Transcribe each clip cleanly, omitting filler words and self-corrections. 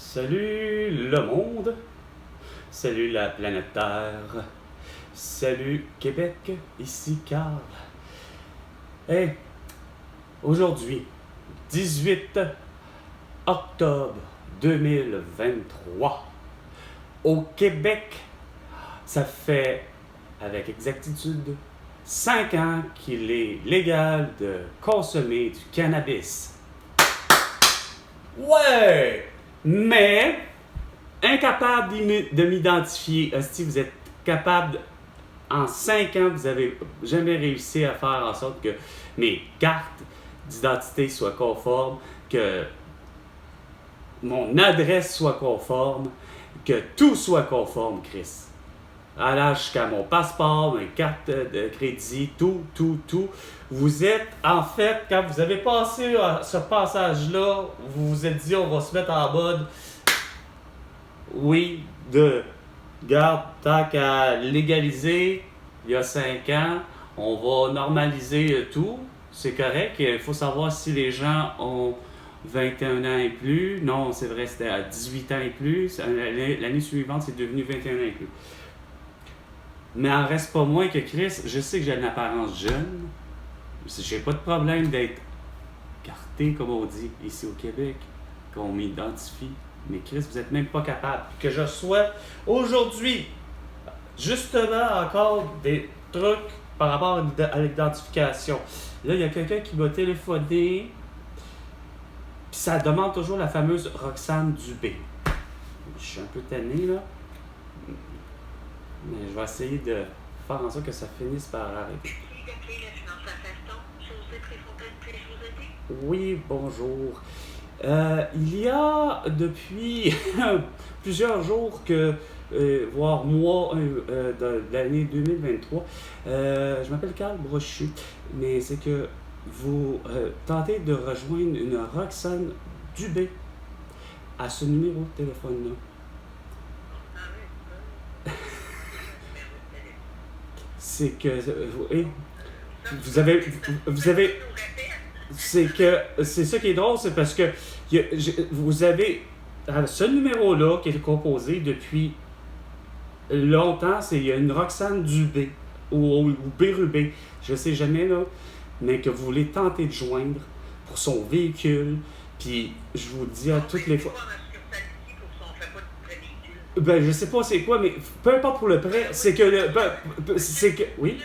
Salut le monde, salut la planète Terre, salut Québec, ici Carl. Hey, aujourd'hui, 18 octobre 2023, au Québec, ça fait avec exactitude 5 ans qu'il est légal de consommer du cannabis. Ouais! Mais, incapable de m'identifier, si vous êtes capable, en 5 ans, vous n'avez jamais réussi à faire en sorte que mes cartes d'identité soient conformes, que mon adresse soit conforme, que tout soit conforme, Chris. Allant jusqu'à mon passeport, mes cartes de crédit, tout. Vous êtes, en fait, quand vous avez passé ce passage-là, vous vous êtes dit, on va se mettre en mode, oui, garde, tant qu'à légaliser, il y a 5 ans, on va normaliser tout, c'est correct. Il faut savoir si les gens ont 21 ans et plus. Non, c'est vrai, c'était à 18 ans et plus. L'année suivante, c'est devenu 21 ans et plus. Mais en reste pas moins que Chris, je sais que j'ai une apparence jeune. J'ai pas de problème d'être carté, comme on dit, ici au Québec, qu'on m'identifie. Mais Chris, vous êtes même pas capable. Que je sois aujourd'hui, justement, encore des trucs par rapport à l'identification. Là, il y a quelqu'un qui m'a téléphoné, puis ça demande toujours la fameuse Roxane Dubé. Je suis un peu tanné, là. Mais je vais essayer de faire en sorte que ça finisse par arrêter. Oui, bonjour. Il y a depuis plusieurs jours voire mois de l'année 2023, je m'appelle Carl Brochu, mais c'est que vous tentez de rejoindre une Roxane Dubé à ce numéro de téléphone-là. C'est que vous avez c'est que c'est ça qui est drôle, c'est parce que vous avez ce numéro-là qui est composé depuis longtemps, il y a une Roxane Dubé ou Bérubé, je sais jamais là, mais que vous voulez tenter de joindre pour son véhicule, puis je vous dis à toutes les fois. Ben, je sais pas c'est quoi, mais peu importe pour le prêt, c'est que c'est que. Oui?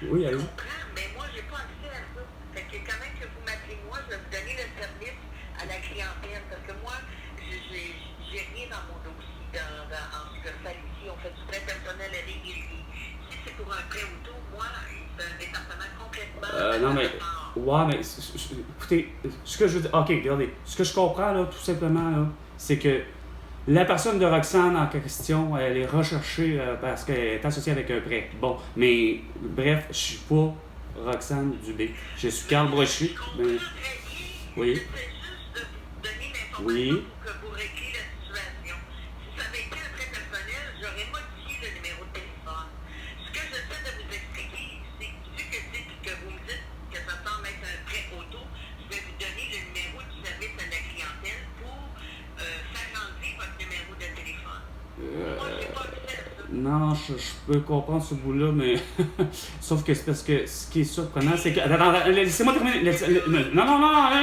Oui, allez. Mais moi, j'ai pas accès à ça. Fait que quand même que vous m'appelez moi, je vais vous donner le service à la clientèle. Parce que moi, j'ai rien dans mon dossier en succursale ici. On fait du prêt personnel régulier. Si c'est pour un prêt auto, moi, c'est un département complètement. Non, mais. Ouais, mais. Écoutez, ce que je veux dire. Ok, regardez. Ce que je comprends, là, tout simplement, là, c'est que. La personne de Roxane en question, elle est recherchée parce qu'elle est associée avec un prêt. Bon, mais bref, je suis pas Roxane Dubé. Je suis Carl Brochu. Mais... Oui. Oui. Que vous réglez la situation. Si ça avait été un prêt personnel, j'aurais modifié le numéro de téléphone. Ce que j'essaie de vous expliquer, c'est que vous me dites que ça semble être un prêt auto, je vais vous donner le numéro du service à la clientèle pour faire enlever votre numéro de téléphone. Moi, j'ai pas accès à ça. Non, je peux comprendre ce bout-là, mais. Sauf que c'est parce que ce qui est surprenant, c'est que. Attends, laissez-moi terminer. Non.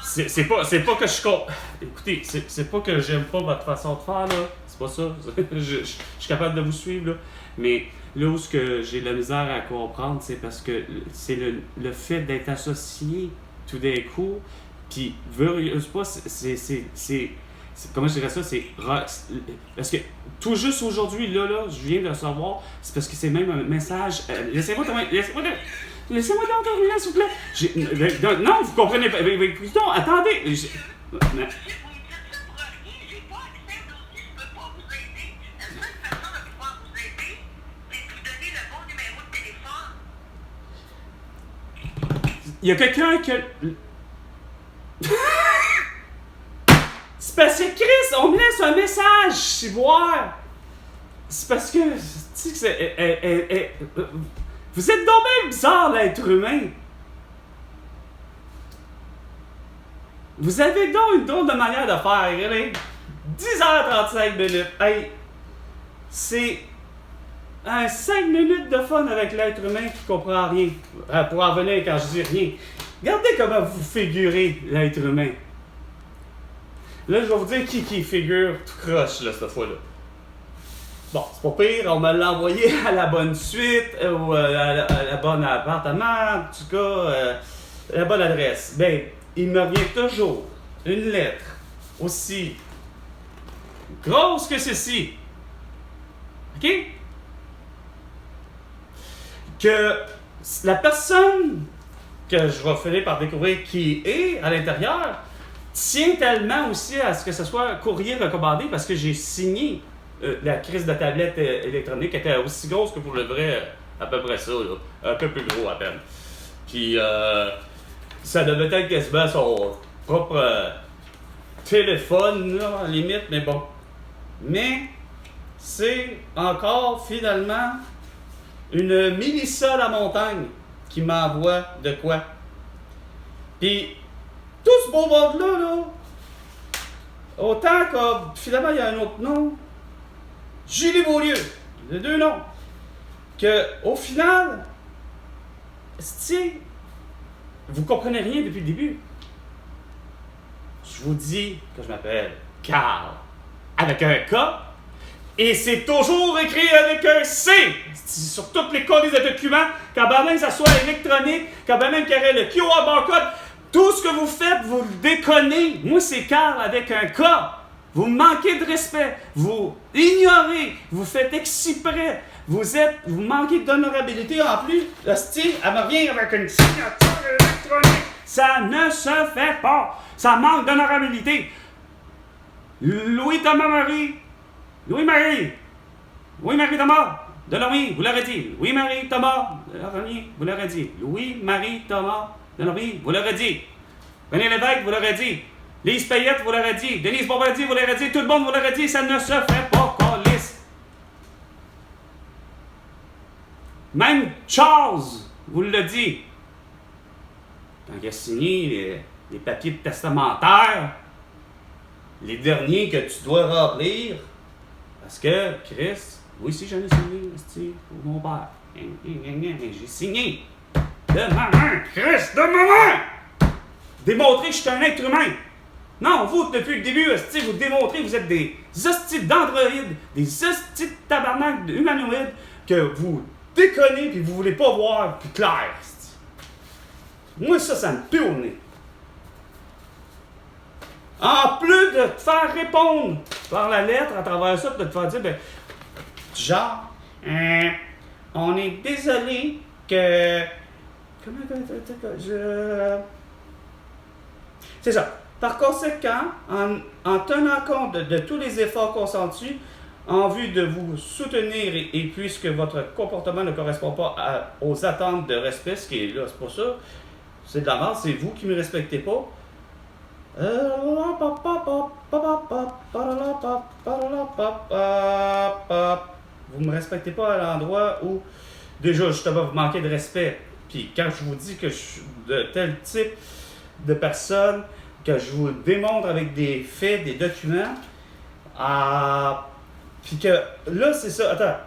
C'est pas que je. Écoutez, c'est pas que j'aime pas votre façon de faire, là. C'est pas ça. Je suis capable de vous suivre, là. Mais là où j'ai de la misère à comprendre, c'est parce que c'est le fait d'être associé tout d'un coup, puis, veux pas, comment je dirais ça, parce que tout juste aujourd'hui, là, je viens de le savoir, c'est parce que c'est même un message. Laissez-moi terminer, s'il vous plaît. Non, vous comprenez pas. Non, attendez. Il y a quelqu'un qui a... C'est parce que Chris, on me laisse un message, si voir. C'est parce que... Tu sais que c'est... Vous êtes donc même bizarre, l'être humain. Vous avez donc une drôle de manière de faire, regardez. 10h35 minutes. Hey, c'est un 5 minutes de fun avec l'être humain qui comprend rien. Pour en venir quand je dis rien. Regardez comment vous figurez l'être humain. Là, je vais vous dire qui figure tout croche, là, cette fois-là. Bon, c'est pas pire, on me l'a envoyé à la bonne suite, ou à la bonne appartement, en tout cas, la bonne adresse. Ben, il me revient toujours une lettre aussi grosse que ceci. OK? Que la personne que je vais finir par découvrir qui est à l'intérieur tient tellement aussi à ce que ce soit courrier recommandé parce que j'ai signé la crise de tablette électronique qui était aussi grosse que pour le vrai, à peu près ça, là. Un peu plus gros à peine. Puis ça devait être quasiment son propre téléphone, là, à la limite, mais bon. Mais c'est encore finalement une Mélissa la montagne qui m'envoie de quoi. Puis tout ce beau monde-là, là, autant que finalement il y a un autre nom, Julie Beaulieu, les deux noms, que au final, vous comprenez rien depuis le début. Je vous dis que je m'appelle Carl, avec un K, et c'est toujours écrit avec un C, sur toutes les codes des documents, quand même ça soit électronique, quand même qu'il y aurait le QR barcode, tout ce que vous faites, vous le déconnez. Moi, c'est Carl avec un K. Vous manquez de respect, vous ignorez, vous faites exprès, vous manquez d'honorabilité en plus. Le style, elle me vient avec une signature électronique. Ça ne se fait pas. Ça manque d'honorabilité. Louis-Marie Thomas Delormier, vous l'aurez dit. Louis-Marie Thomas Delormier, vous l'aurez dit. Louis-Marie Thomas Delormier, vous l'aurez dit. René Lévesque, vous l'aurez dit. Lise Payette, vous l'aurez dit. Denise Bombardier, vous l'aurez dit. Tout le monde vous l'aurait dit. Ça ne se fait pas, câlisse. Même Charles vous l'a dit. Quand il a signé les papiers testamentaires, les derniers que tu dois remplir, parce que, Chris, oui, si j'en ai signé, c'est pour mon père. J'ai signé de ma main, Chris, de ma main! Démontrer que je suis un être humain. Non, vous, depuis le début, vous démontrez que vous êtes des hosties d'androïdes, des hosties de tabarnak humanoïdes que vous déconnez et vous voulez pas voir plus clair. Moi, ça me pue au nez. En plus de te faire répondre par la lettre à travers ça, de te faire dire, ben, genre, on est désolé que... C'est ça. Par conséquent, en tenant compte de tous les efforts consentis en vue de vous soutenir et puisque votre comportement ne correspond pas aux attentes de respect, ce qui est là, c'est pas ça, c'est de la merde, c'est vous qui ne me respectez pas. Vous ne me respectez pas à l'endroit où déjà justement vous manquez de respect. Puis quand je vous dis que je suis de tel type de personne, que je vous démontre avec des faits, des documents, puis que là, c'est ça. Attends.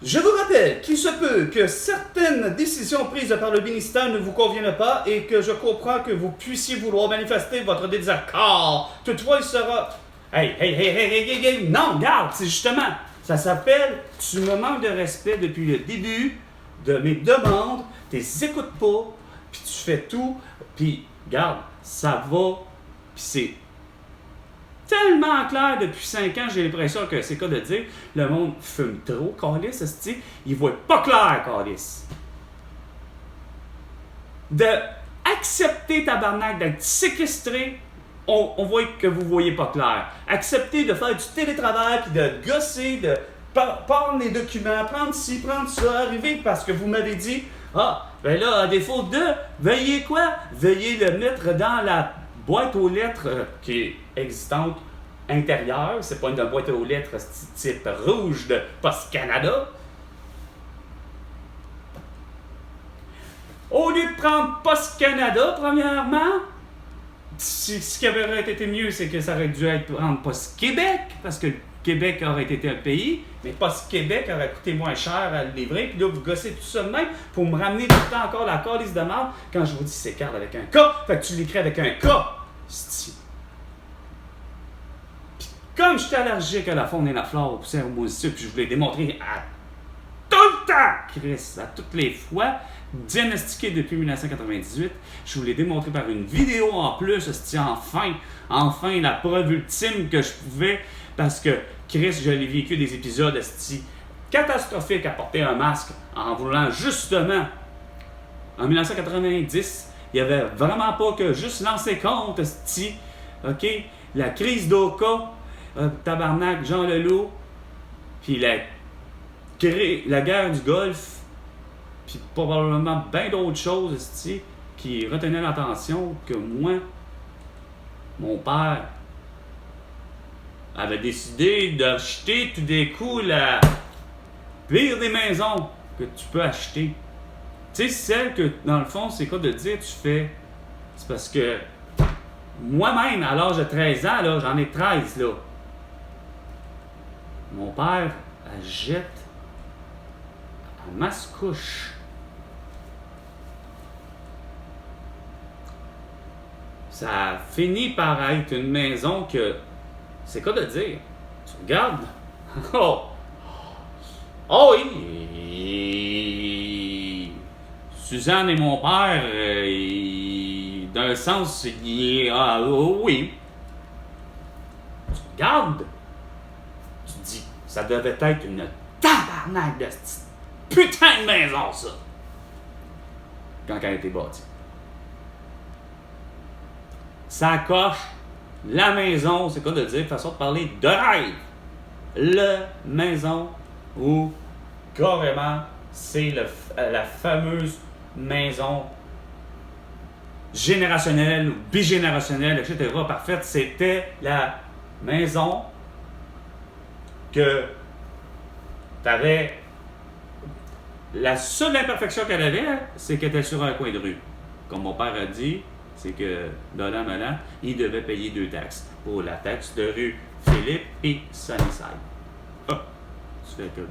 Je vous rappelle qu'il se peut que certaines décisions prises par le ministère ne vous conviennent pas et que je comprends que vous puissiez vouloir manifester votre désaccord. Toutefois, il sera... Hey, non, regarde, c'est justement, ça s'appelle « Tu me manques de respect depuis le début de mes demandes, tu les écoutes pas, puis tu fais tout, puis regarde, ça va, puis c'est tellement clair depuis 5 ans, j'ai l'impression que c'est quoi de dire, le monde fume trop, câlisse, esti, il voit pas clair, câlisse. De accepter tabarnak, d'être séquestré, on voit que vous voyez pas clair. Accepter de faire du télétravail, puis de gosser, de prendre les documents, prendre ci, prendre ça, arriver parce que vous m'avez dit, ben là, à défaut de, veuillez quoi? Veuillez le mettre dans la boîte aux lettres qui est existante intérieure. C'est pas une boîte aux lettres type rouge de Post Canada. Au lieu de prendre Post Canada, premièrement, ce qui aurait été mieux, c'est que ça aurait dû être prendre Post Québec, parce que le Québec aurait été un pays, mais Post Québec aurait coûté moins cher à le livrer. Puis là, vous gossez tout ça de même pour me ramener tout le temps encore la calice de marde quand je vous dis c'est carte avec un K, fait que tu l'écris avec un K. Puis comme j'étais allergique à la faune et la flore, aux poussières, aux moisissures, puis je voulais démontrer à tout le temps, Chris, à toutes les fois, diagnostiqué depuis 1998. Je vous l'ai démontré par une vidéo en plus. C'était enfin la preuve ultime que je pouvais, parce que Chris, je l'ai vécu des épisodes catastrophiques à porter un masque en voulant justement. En 1990, il n'y avait vraiment pas que juste lancer compte, OK? La crise d'Oka, tabarnak, Jean Leloup, puis la guerre du Golfe, puis probablement bien d'autres choses qui retenaient l'attention que moi, mon père, avait décidé d'acheter tout d'un coup la pire des maisons que tu peux acheter. Tu sais, celle que, dans le fond, c'est quoi de dire tu fais? C'est parce que moi-même, à l'âge de 13 ans, là, j'en ai 13, là. Mon père, elle jette à Mascouche. Ça a fini par être une maison que... C'est quoi de dire? Tu regardes? Oh oui! Suzanne et mon père, d'un sens, oui. Tu regardes? Tu te dis, ça devait être une tabarnak de putain de maison, ça! Quand elle a été bâtie. Ça coche la maison, c'est quoi de dire, façon de parler, de rêve. La maison où, carrément, c'est la fameuse maison générationnelle ou bigénérationnelle, etc. Parfaite, c'était la maison que tu avais. La seule imperfection qu'elle avait, c'est qu'elle était sur un coin de rue. Comme mon père a dit, c'est que, dollar malin, il devait payer 2 taxes. Pour la taxe de rue Philippe et Sunnyside. Ah! Tu fais que,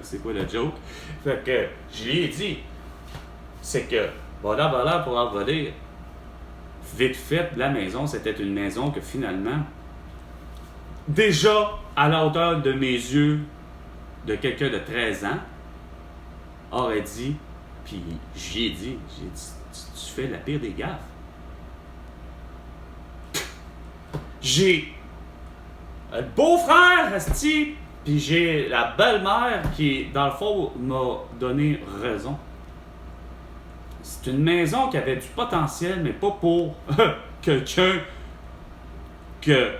c'est quoi le joke? Fait que, je lui ai dit, c'est que, voilà, pour en dire, vite fait, la maison, c'était une maison que finalement, déjà à la hauteur de mes yeux, de quelqu'un de 13 ans, aurait dit, puis j'ai dit, tu fais la pire des gaffes. J'ai un beau-frère, asti, puis j'ai la belle-mère qui, dans le fond, m'a donné raison. C'est une maison qui avait du potentiel, mais pas pour quelqu'un que...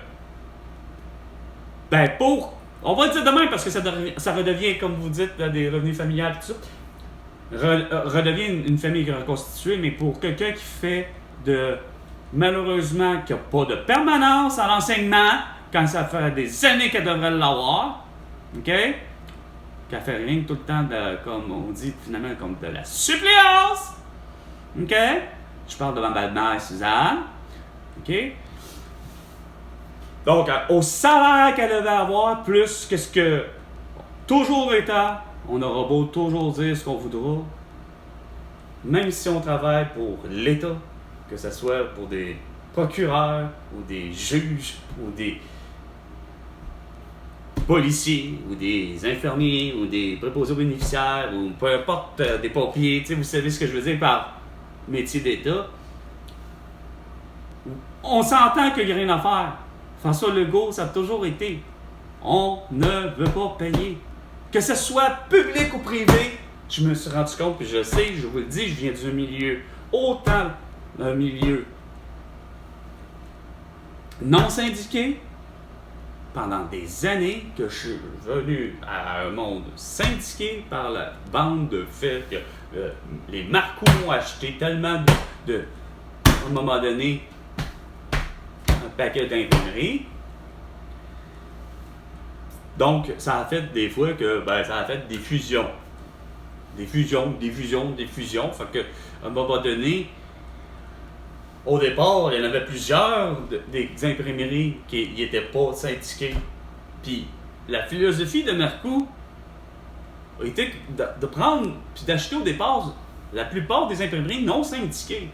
Ben, pour... On va le dire demain, parce que ça redevient, comme vous dites, là, des revenus familiales, tout ça. Redevient une famille reconstituée, mais pour quelqu'un qui fait de... Malheureusement, qui n'a pas de permanence à l'enseignement, quand ça fait des années qu'elle devrait l'avoir, OK? Qu'elle fait rien tout le temps de, comme on dit finalement, comme de la suppléance, OK? Je parle de ma belle-mère Suzanne, OK? Donc, au salaire qu'elle devait avoir, plus que ce que toujours étant, on aura beau toujours dire ce qu'on voudra, même si on travaille pour l'État, que ce soit pour des procureurs, ou des juges, ou des policiers, ou des infirmiers, ou des préposés aux bénéficiaires, ou peu importe, des pompiers, tu sais, vous savez ce que je veux dire par métier d'État. On s'entend qu'il n'y a rien à faire. François Legault, ça a toujours été. On ne veut pas payer. Que ce soit public ou privé, je me suis rendu compte, puis je sais, je vous le dis, je viens d'un milieu autant d'un milieu non syndiqué pendant des années que je suis venu à un monde syndiqué par la bande de fait que les Marcos ont acheté tellement à un moment donné un paquet d'imprimeries. Donc, ça a fait des fois que ça a fait des fusions. des fusions. Fait que, à un moment donné, au départ, il y en avait plusieurs des imprimeries qui n'étaient pas syndiquées. Puis la philosophie de Marcoux a été de prendre puis d'acheter au départ la plupart des imprimeries non syndiquées.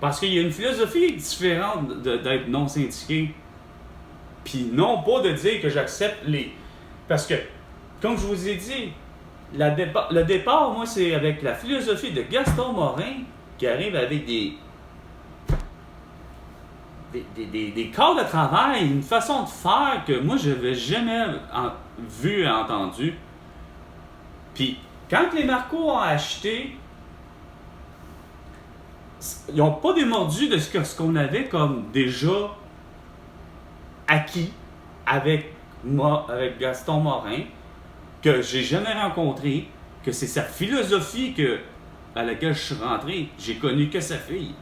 Parce qu'il y a une philosophie différente d'être non syndiqué. Puis non pas de dire que j'accepte les... Parce que, comme je vous ai dit, le départ, moi, c'est avec la philosophie de Gaston Morin qui arrive avec des corps de travail, une façon de faire que moi, je n'avais jamais vu et entendu. Puis, quand les Marcoux ont acheté, ils n'ont pas démordu de ce qu'on avait comme déjà acquis avec Gaston Morin, que j'ai jamais rencontré, que c'est sa philosophie à laquelle je suis rentré. J'ai connu que sa fille.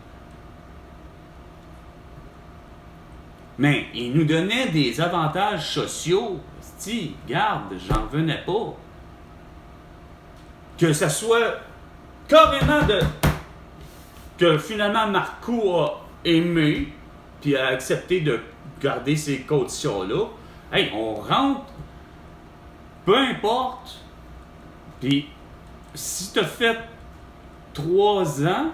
Mais il nous donnait des avantages sociaux. Si, garde, j'en revenais pas. Que ça soit carrément que finalement Marcoux a aimé, puis a accepté de garder ces conditions-là. Hey, on rentre, peu importe. Puis, si tu as fait 3 ans,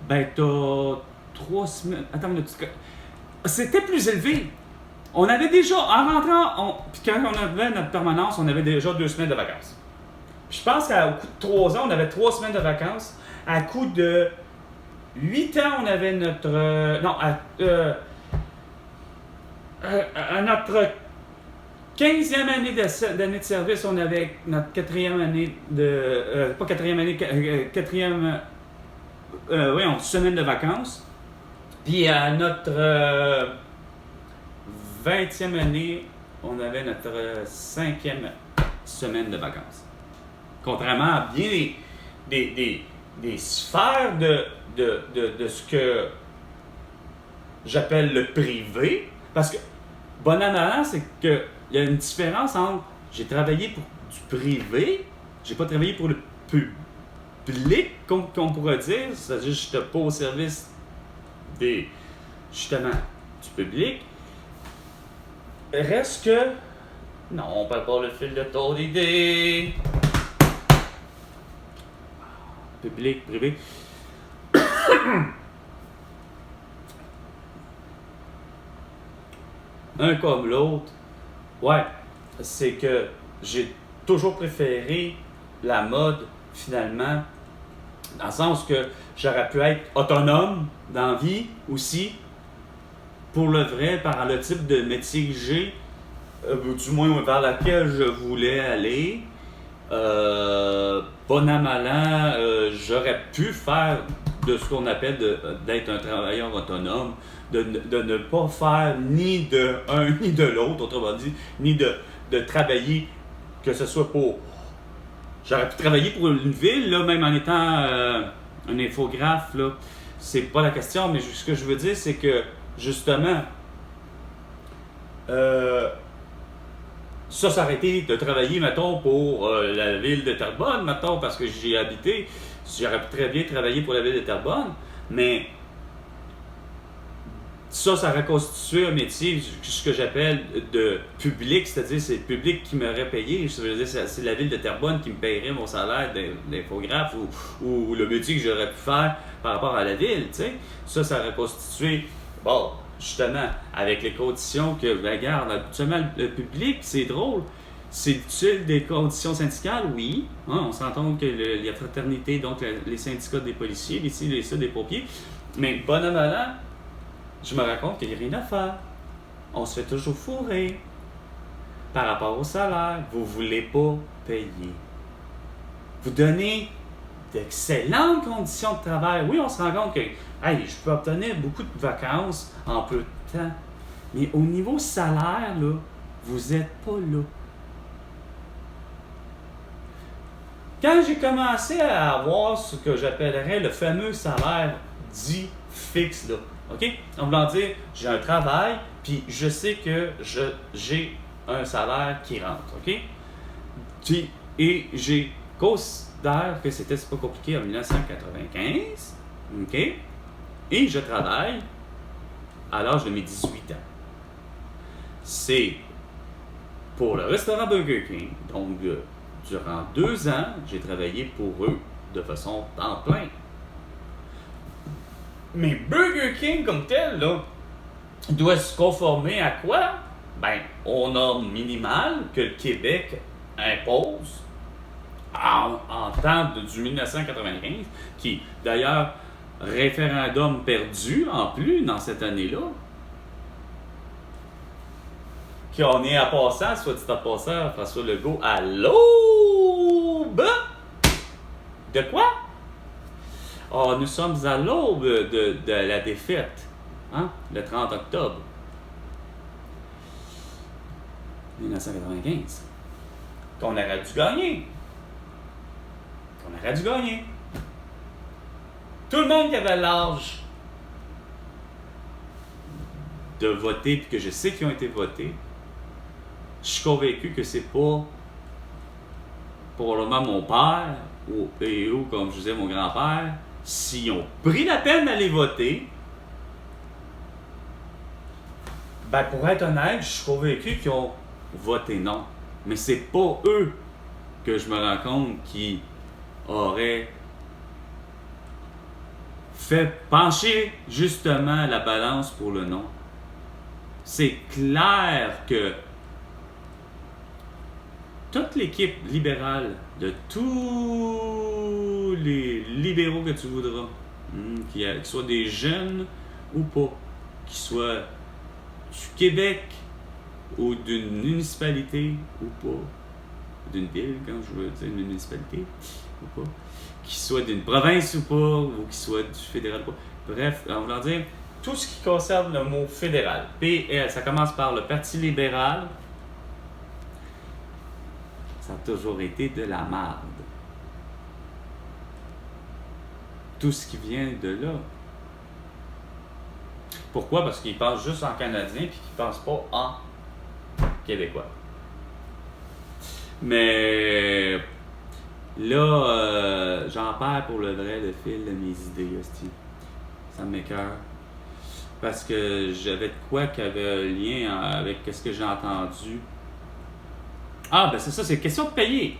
ben, tu as 3 semaines. Attends une minute. C'était plus élevé. On avait déjà, en rentrant, puis quand on avait notre permanence, on avait déjà 2 semaines de vacances. Puis je pense qu'à coup de 3 ans, on avait 3 semaines de vacances. À coup de 8 ans, on avait notre... à notre 15e année d'année de service, on avait notre 4e année de... pas 4e année, 4e... semaine de vacances. Puis à notre 20e année, on avait notre 5e semaine de vacances. Contrairement à bien des sphères de ce que j'appelle le privé. Parce que, bon an mal an, c'est qu'il y a une différence entre j'ai travaillé pour du privé, j'ai pas travaillé pour le public, qu'on pourrait dire. C'est-à-dire que je n'étais pas au service justement, du public. Reste que... Non, on parle pas le fil de ton idée. Public, privé. Un comme l'autre. Ouais, c'est que j'ai toujours préféré la mode, finalement, dans le sens que j'aurais pu être autonome dans la vie aussi, pour le vrai, par le type de métier que j'ai, du moins vers laquelle je voulais aller. Bon an mal an, j'aurais pu faire de ce qu'on appelle d'être un travailleur autonome, de ne pas faire ni de un ni de l'autre, autrement dit, ni de travailler, que ce soit pour... J'aurais pu travailler pour une ville, là, même en étant un infographe, là. C'est pas la question, mais ce que je veux dire, c'est que, justement, ça aurait été de travailler, mettons, pour la ville de Terrebonne, mettons, parce que j'y ai habité. J'aurais pu très bien travailler pour la ville de Terrebonne, mais ça aurait constitué un métier, ce que j'appelle de public, c'est-à-dire c'est le public qui m'aurait payé. Je veux dire, c'est la ville de Terrebonne qui me paierait mon salaire d'infographe ou le métier que j'aurais pu faire par rapport à la ville, tu sais. Ça aurait constitué, bon, justement, avec les conditions que, regarde, habituellement, le public, c'est drôle. C'est utile des conditions syndicales, oui. Hein, on s'entend que la fraternité, donc les syndicats des policiers, les ça des pompiers. Mais bon an mal an, je me rends compte qu'il n'y a rien à faire. On se fait toujours fourrer par rapport au salaire. Vous ne voulez pas payer. Vous donnez d'excellentes conditions de travail. Oui, on se rend compte que hey, je peux obtenir beaucoup de vacances en peu de temps. Mais au niveau salaire, là, vous n'êtes pas là. Quand j'ai commencé à avoir ce que j'appellerais le fameux salaire dit fixe, là, OK? En voulant dire, j'ai un travail, puis je sais que j'ai un salaire qui rentre, OK? Et j'ai considéré que c'est pas compliqué en 1995. OK? Et je travaille à l'âge de mes 18 ans. C'est pour le restaurant Burger King. Donc, durant 2 ans, j'ai travaillé pour eux de façon temps plein. Mais Burger King comme tel, là, doit se conformer à quoi? Ben, aux normes minimales que le Québec impose en temps du 1995, qui, d'ailleurs, référendum perdu en plus dans cette année-là. Qu'on est à passant, soit dit à passant, François Legault, à l'aube de quoi? Oh, nous sommes à l'aube de la défaite, hein? Le 30 octobre 1995. Qu'on aurait dû gagner. Tout le monde qui avait l'âge de voter, puis que je sais qu'ils ont été votés, je suis convaincu que c'est pas probablement mon père ou comme je disais mon grand-père, s'ils ont pris la peine d'aller voter, ben pour être honnête, je suis convaincu qu'ils ont voté non. Mais c'est pas eux que je me rends compte qui auraient fait pencher justement la balance pour le non. C'est clair que toute l'équipe libérale de tous les libéraux que tu voudras, qu'ils soient des jeunes ou pas, qu'ils soient du Québec ou d'une municipalité ou pas, d'une ville, quand je veux dire une municipalité ou pas, qu'ils soient d'une province ou pas, ou qu'ils soient du fédéral ou pas. Bref, en voulant dire, tout ce qui concerne le mot fédéral, PL, ça commence par le Parti libéral, ça a toujours été de la marde. Tout ce qui vient de là. Pourquoi? Parce qu'ils pensent juste en Canadien puis qu'ils pensent pas en Québécois. Mais là, j'en perds pour le vrai le fil de mes idées, hostie. Ça m'écoeure. Parce que j'avais de quoi qui avait un lien avec ce que j'ai entendu. Ah, ben c'est ça, c'est question de payer.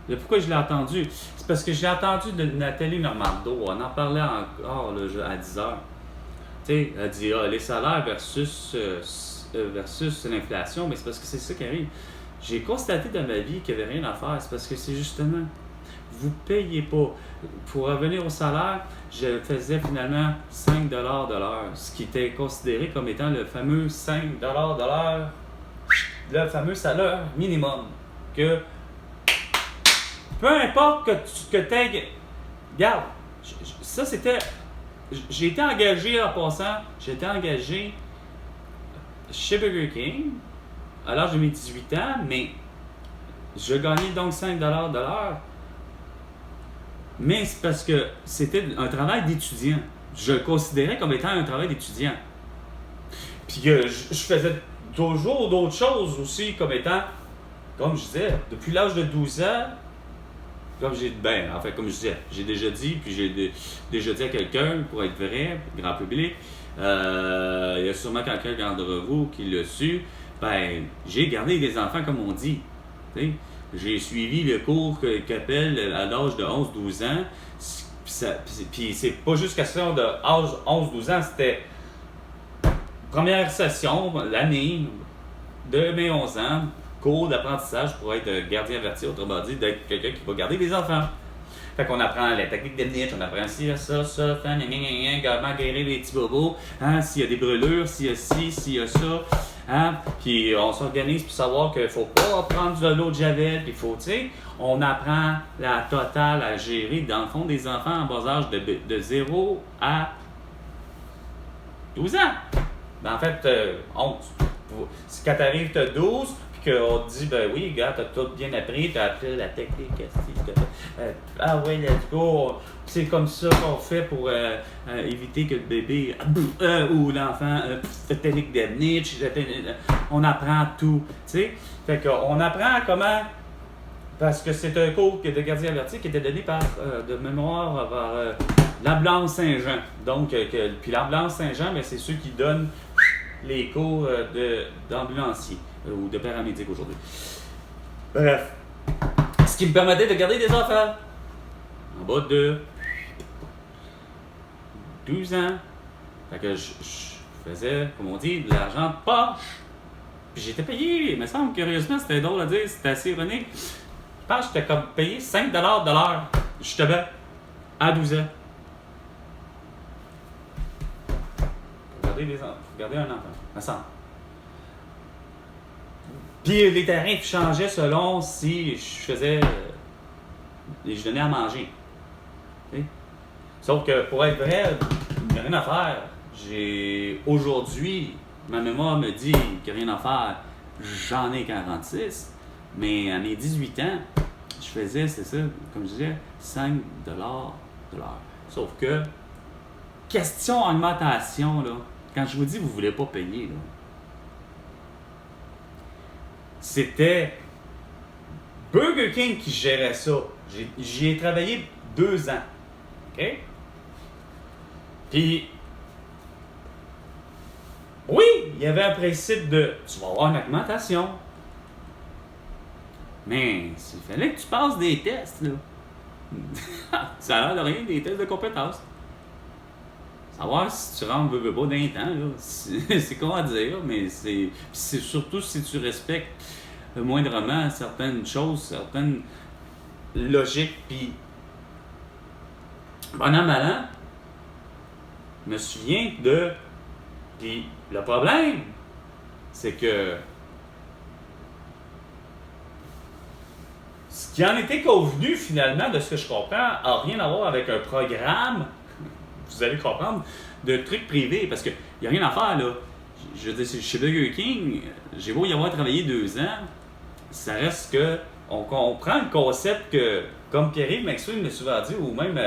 Pourquoi je l'ai entendu? C'est parce que j'ai entendu de Nathalie Normando, on en parlait encore là, à 10h. Tu sais, elle dit, les salaires versus l'inflation, mais c'est parce que c'est ça qui arrive. J'ai constaté dans ma vie qu'il n'y avait rien à faire, c'est parce que c'est justement, vous ne payez pas. Pour revenir au salaire, je faisais finalement 5$ de l'heure, ce qui était considéré comme étant le fameux 5$ de l'heure, le fameux salaire minimum. Que peu importe que tu aies. Regarde, ça c'était. J'ai été engagé en passant, j'étais engagé chez Burger King à l'âge de mes 18 ans, mais je gagnais donc 5$ de l'heure. Mais c'est parce que c'était un travail d'étudiant. Je le considérais comme étant un travail d'étudiant. Puis je faisais toujours d'autres choses aussi comme étant, comme je disais, depuis l'âge de 12 ans, comme je disais, j'ai déjà dit, puis j'ai déjà dit à quelqu'un, pour être vrai, grand public, il y a sûrement quelqu'un d'entre vous qui l'a su, ben, j'ai gardé des enfants comme on dit, t'sais. J'ai suivi le cours qu'appelle à l'âge de 11-12 ans, puis c'est pas juste question de âge 11-12 ans, c'était première session, l'année de mes 11 ans, cours d'apprentissage pour être gardien averti, autrement dit, d'être quelqu'un qui va garder les enfants. Fait qu'on apprend la technique de niche, on apprend s'il y a ça, comment guérir les petits bobos, hein, s'il y a des brûlures, s'il y a ci, s'il y a ça, hein, puis on s'organise pour savoir qu'il faut pas prendre de l'eau de javel, puis il faut, tu sais, on apprend la totale à gérer, dans le fond, des enfants en bas âge de 0 à 12 ans. Ben, en fait, 11. Quand t'arrives, t'as 12, qu'on te dit, ben oui, gars, t'as tout bien appris, t'as appris la technique, ah ouais, let's go, c'est comme ça qu'on fait pour éviter que le bébé ou l'enfant technique de niche, on apprend tout, tu sais, fait qu'on apprend comment Parce que c'est un cours de gardien averti qui était donné par, de mémoire, par l'ambulance Saint-Jean. Donc, puis l'ambulance Saint-Jean, mais c'est ceux qui donnent les cours d'ambulanciers ou de paramédics aujourd'hui. Bref. Ce qui me permettait de garder des enfants en bas de 12 ans. Fait que je faisais, comme on dit, de l'argent de poche. Puis j'étais payé, il me semble, curieusement, c'était drôle à dire, c'était assez ironique. Je pense que j'étais comme payé 5$ de l'heure. Justement, à 12 ans. Regardez un enfant, me semble. Puis les tarifs changeaient selon si je faisais. Je donnais à manger. Okay? Sauf que pour être vrai, il n'y a rien à faire. Aujourd'hui, ma mémoire me dit qu'il n'y a rien à faire. J'en ai 46. Mais à mes 18 ans, je faisais, c'est ça, comme je disais, 5$ de l'heure. Sauf que, question augmentation, là, quand je vous dis que vous ne voulez pas payer, là, c'était Burger King qui gérait ça. J'y ai travaillé 2 ans. OK? Puis, oui, il y avait un principe de tu vas avoir une augmentation. Mais il fallait que tu passes des tests, là. Ça a l'air de rien, des tests de compétences. Savoir si tu rentres pas dans les temps, là. C'est con à dire, mais c'est surtout si tu respectes moindrement certaines choses, certaines logiques, puis bon an, mal an, je me souviens de... Puis le problème, c'est que ce qui en était convenu, finalement, de ce que je comprends, n'a rien à voir avec un programme, vous allez comprendre, de trucs privés, parce qu'il n'y a rien à faire, là. Je veux dire, chez Burger King, j'ai beau y avoir travaillé 2 ans, ça reste que on comprend le concept que, comme Pierre-Yves Maxwell l'a souvent dit, ou même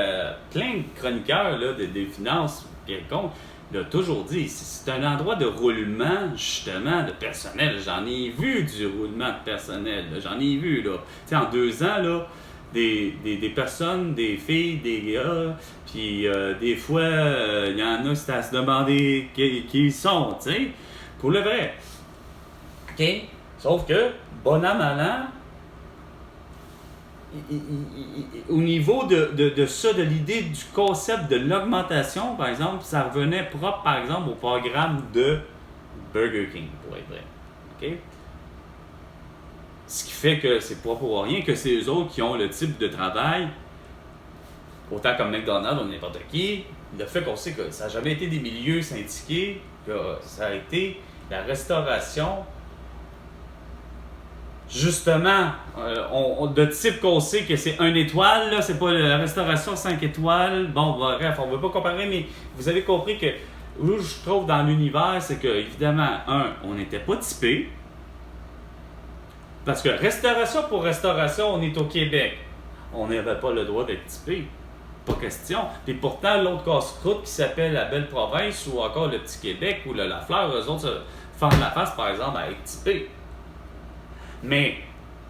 plein de chroniqueurs là, des finances quelconques, l'a toujours dit, c'est un endroit de roulement, justement, de personnel. J'en ai vu du roulement de personnel, là. J'en ai vu, là. Tu sais, en 2 ans, là, des personnes, des filles, des gars, puis des fois, il y en a, c'est à se demander qui ils sont, tu sais, pour le vrai. OK? Sauf que, bon an, mal an, au niveau de ça, de l'idée du concept de l'augmentation, par exemple, ça revenait propre, par exemple, au programme de Burger King, pour être vrai. OK? Ce qui fait que c'est pas pour rien que c'est eux autres qui ont le type de travail, autant comme McDonald's ou n'importe qui, le fait qu'on sait que ça n'a jamais été des milieux syndiqués, que ça a été la restauration. Justement, de type qu'on sait que c'est 1 étoile, là, c'est pas la restauration 5 étoiles. Bon, bref, on ne veut pas comparer, mais vous avez compris que où je trouve dans l'univers, c'est que, évidemment, on n'était pas typé. Parce que restauration pour restauration, on est au Québec. On n'avait pas le droit d'être typé. Pas question. Et pourtant, l'autre casse-croûte qui s'appelle la Belle Province ou encore le Petit Québec ou la Fleur, eux autres se fendent la face, par exemple, à être typés. Mais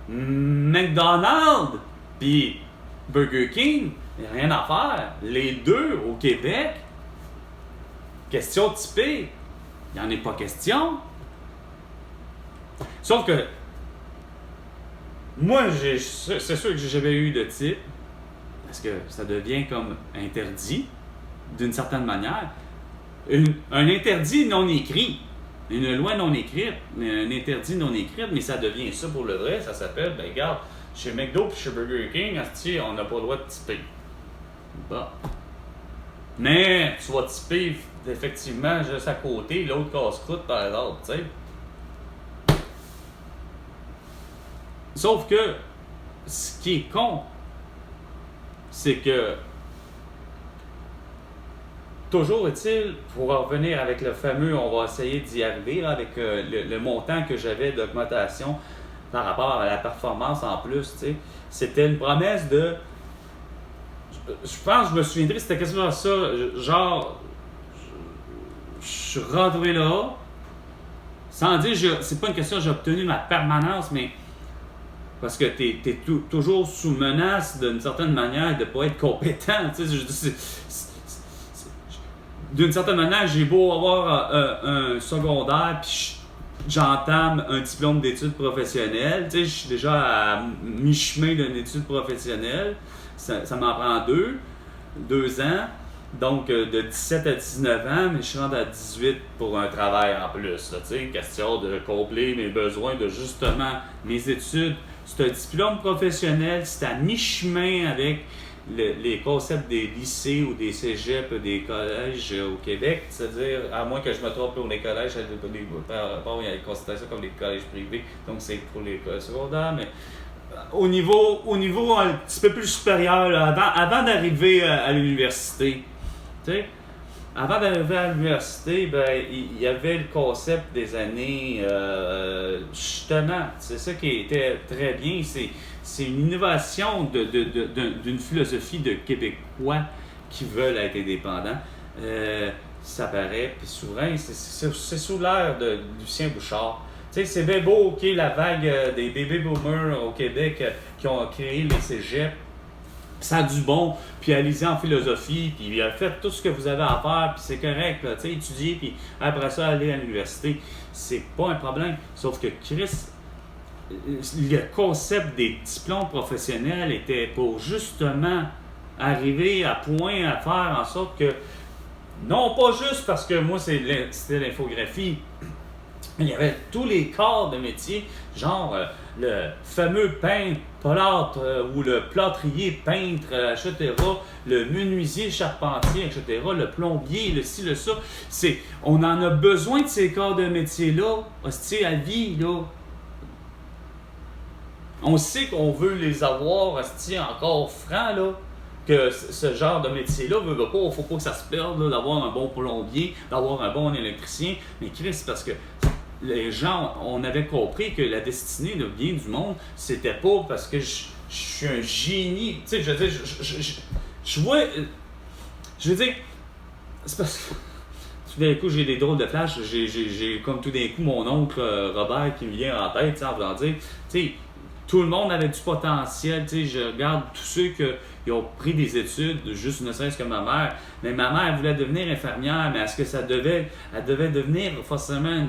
McDonald's puis Burger King, il n'y a rien à faire. Les deux au Québec, question typée, il n'y en est pas question. Sauf que moi, c'est sûr que j'ai jamais eu de type, parce que ça devient comme interdit, d'une certaine manière. Un interdit non écrit. Une loi non écrite, un interdit non écrit, mais ça devient ça pour le vrai. Ça s'appelle, ben regarde, chez McDo et chez Burger King, on n'a pas le droit de typer. Bon. Mais tu vas typer effectivement juste à côté, l'autre casse-croûte par exemple, tu sais. Sauf que, ce qui est con, c'est que toujours est-il, pour revenir avec le fameux, on va essayer d'y arriver, là, avec le montant que j'avais d'augmentation par rapport à la performance en plus, tu sais, c'était une promesse de... Je pense, je me souviendrai, c'était quasiment ça, genre, je suis rentré là, sans dire, c'est pas une question, j'ai obtenu ma permanence, mais Parce que tu es toujours sous menace d'une certaine manière de ne pas être compétent. Tu sais, d'une certaine manière, j'ai beau avoir un secondaire, puis j'entame un diplôme d'études professionnelles. Tu sais, je suis déjà à mi-chemin d'une étude professionnelle. Ça m'en prend deux ans. Donc, de 17 à 19 ans, mais je suis rendu à 18 pour un travail en plus. Là, tu sais, question de combler mes besoins de justement mes études. C'est un diplôme professionnel, c'est à mi-chemin avec les concepts des lycées ou des cégeps, des collèges au Québec. C'est-à-dire, à moins que je me trompe pour les collèges, ils considèrent ça comme des collèges privés, donc c'est pour les secondaires, mais au niveau un petit peu plus supérieur, là, avant d'arriver à l'université, tu sais, avant d'arriver à l'université, ben, il y avait le concept des années, justement, c'est ça qui était très bien, c'est une innovation d'une philosophie de Québécois qui veulent être indépendants. Ça paraît, puis souverain, c'est sous l'ère de Lucien Bouchard. Tu sais, c'est bien beau, OK, la vague des baby boomers au Québec qui ont créé les cégeps. Ça a du bon, puis allez-y en philosophie, puis faites tout ce que vous avez à faire, puis c'est correct, tu sais, étudier, puis après ça, aller à l'université. C'est pas un problème. Sauf que Chris, le concept des diplômes professionnels était pour justement arriver à point à faire en sorte que, non pas juste parce que moi c'était l'infographie, il y avait tous les corps de métier, genre le fameux peintre, plâtre ou le plâtrier, peintre, etc., le menuisier, charpentier, etc., le plombier, le ci, le ça. On en a besoin de ces corps de métier-là, hostie, à vie, là. On sait qu'on veut les avoir, hostie, encore francs, là. Que ce genre de métier-là, il ne faut pas que ça se perde, là, d'avoir un bon plombier, d'avoir un bon électricien. Mais Chris, parce que les gens, on avait compris que la destinée de bien du monde, c'était pas parce que je suis un génie. Tu sais, je veux dire, je vois. Je veux dire, c'est parce que tout d'un coup, j'ai des drôles de flashs. J'ai comme tout d'un coup mon oncle Robert qui me vient en tête, en voulant dire, tu sais, tout le monde avait du potentiel. Tu sais, je regarde tous ceux qui ont pris des études, juste ne serait-ce que ma mère. Mais ma mère voulait devenir infirmière, mais est-ce que elle devait devenir forcément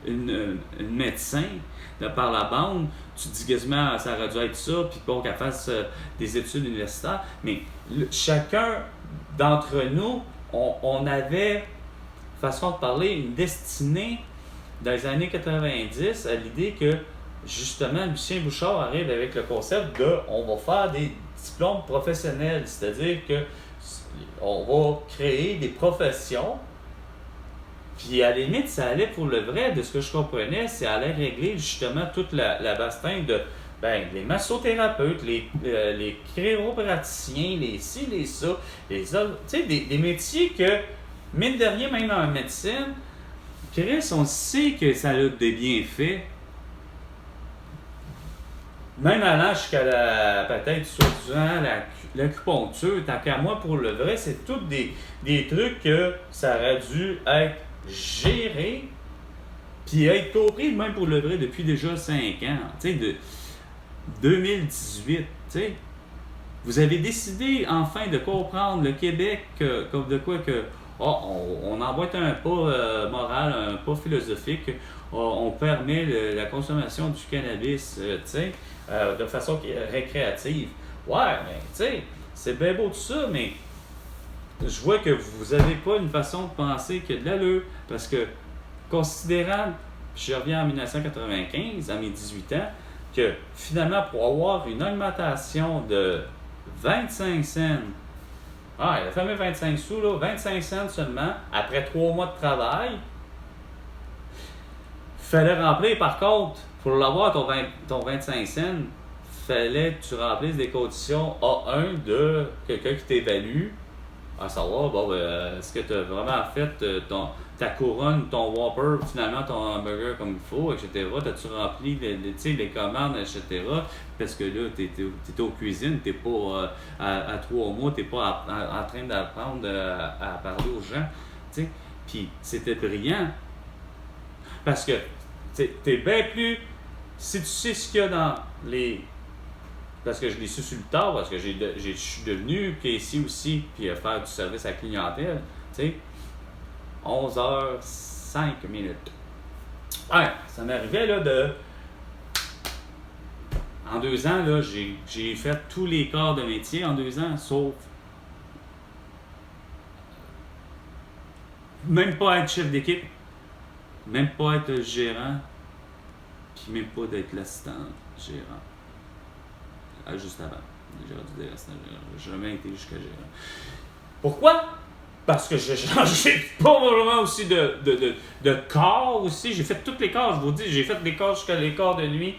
une médecin par la bande? Tu te dis quasiment ça aurait dû être ça, puis pour qu'elle fasse des études universitaires. Mais chacun d'entre nous, on avait, façon de parler, une destinée dans les années 90 à l'idée que justement Lucien Bouchard arrive avec le concept de on va faire des diplômes professionnels, c'est-à-dire que on va créer des professions. Puis à la limite, ça allait pour le vrai, de ce que je comprenais, ça allait régler justement toute la bastine de les massothérapeutes, les chiropraticiens, les ci, les ça, les autres. Tu sais, des métiers que, mine de rien, même en médecine, Chris, on sait que ça a des bienfaits. Même allant jusqu'à peut-être soi-disant l'acupuncture, tant qu'à moi, pour le vrai, c'est tous des trucs que ça aurait dû être géré puis être compris même pour le vrai depuis déjà 5 ans. Tu sais, de 2018, tu sais. Vous avez décidé enfin de comprendre le Québec comme de quoi que on emboîte un pas moral, un pas philosophique, on permet la consommation du cannabis, tu sais, de façon récréative. Ouais, mais tu sais, c'est bien beau tout ça, mais je vois que vous n'avez pas une façon de penser qui a de l'allure. Parce que, considérant, je reviens en 1995, à mes 18 ans, que finalement, pour avoir une augmentation de 25 cents, le fameux 25 sous, là, 25 cents seulement, après 3 mois de travail, fallait remplir, par contre, pour l'avoir ton 25 cents, fallait que tu remplisses des conditions A1 de quelqu'un qui t'évalue, à savoir, est-ce que tu as vraiment fait ta couronne, ton Whopper, finalement ton hamburger comme il faut, etc. T'as-tu rempli les commandes, etc. Parce que là, t'es aux cuisines, t'es pas à 3 mois, t'es pas en train d'apprendre à parler aux gens. T'sais. Puis c'était brillant. Parce que t'es bien plus Si tu sais ce qu'il y a dans les... Parce que je l'ai su sur le tard, parce que je suis devenu caissier aussi, puis faire du service à la clientèle, tu sais, 11h05. Ouais, ça m'arrivait là de... En 2 ans, là, j'ai fait tous les corps de métier en 2 ans, sauf même pas être chef d'équipe, même pas être gérant, puis même pas d'être l'assistant gérant. Juste avant. J'ai dû dire assistant gérant. J'ai jamais été jusqu'à gérant. Pourquoi? Parce que j'ai changé pas vraiment aussi de corps aussi. J'ai fait tous les corps, je vous dis. J'ai fait des corps jusqu'à les corps de nuit.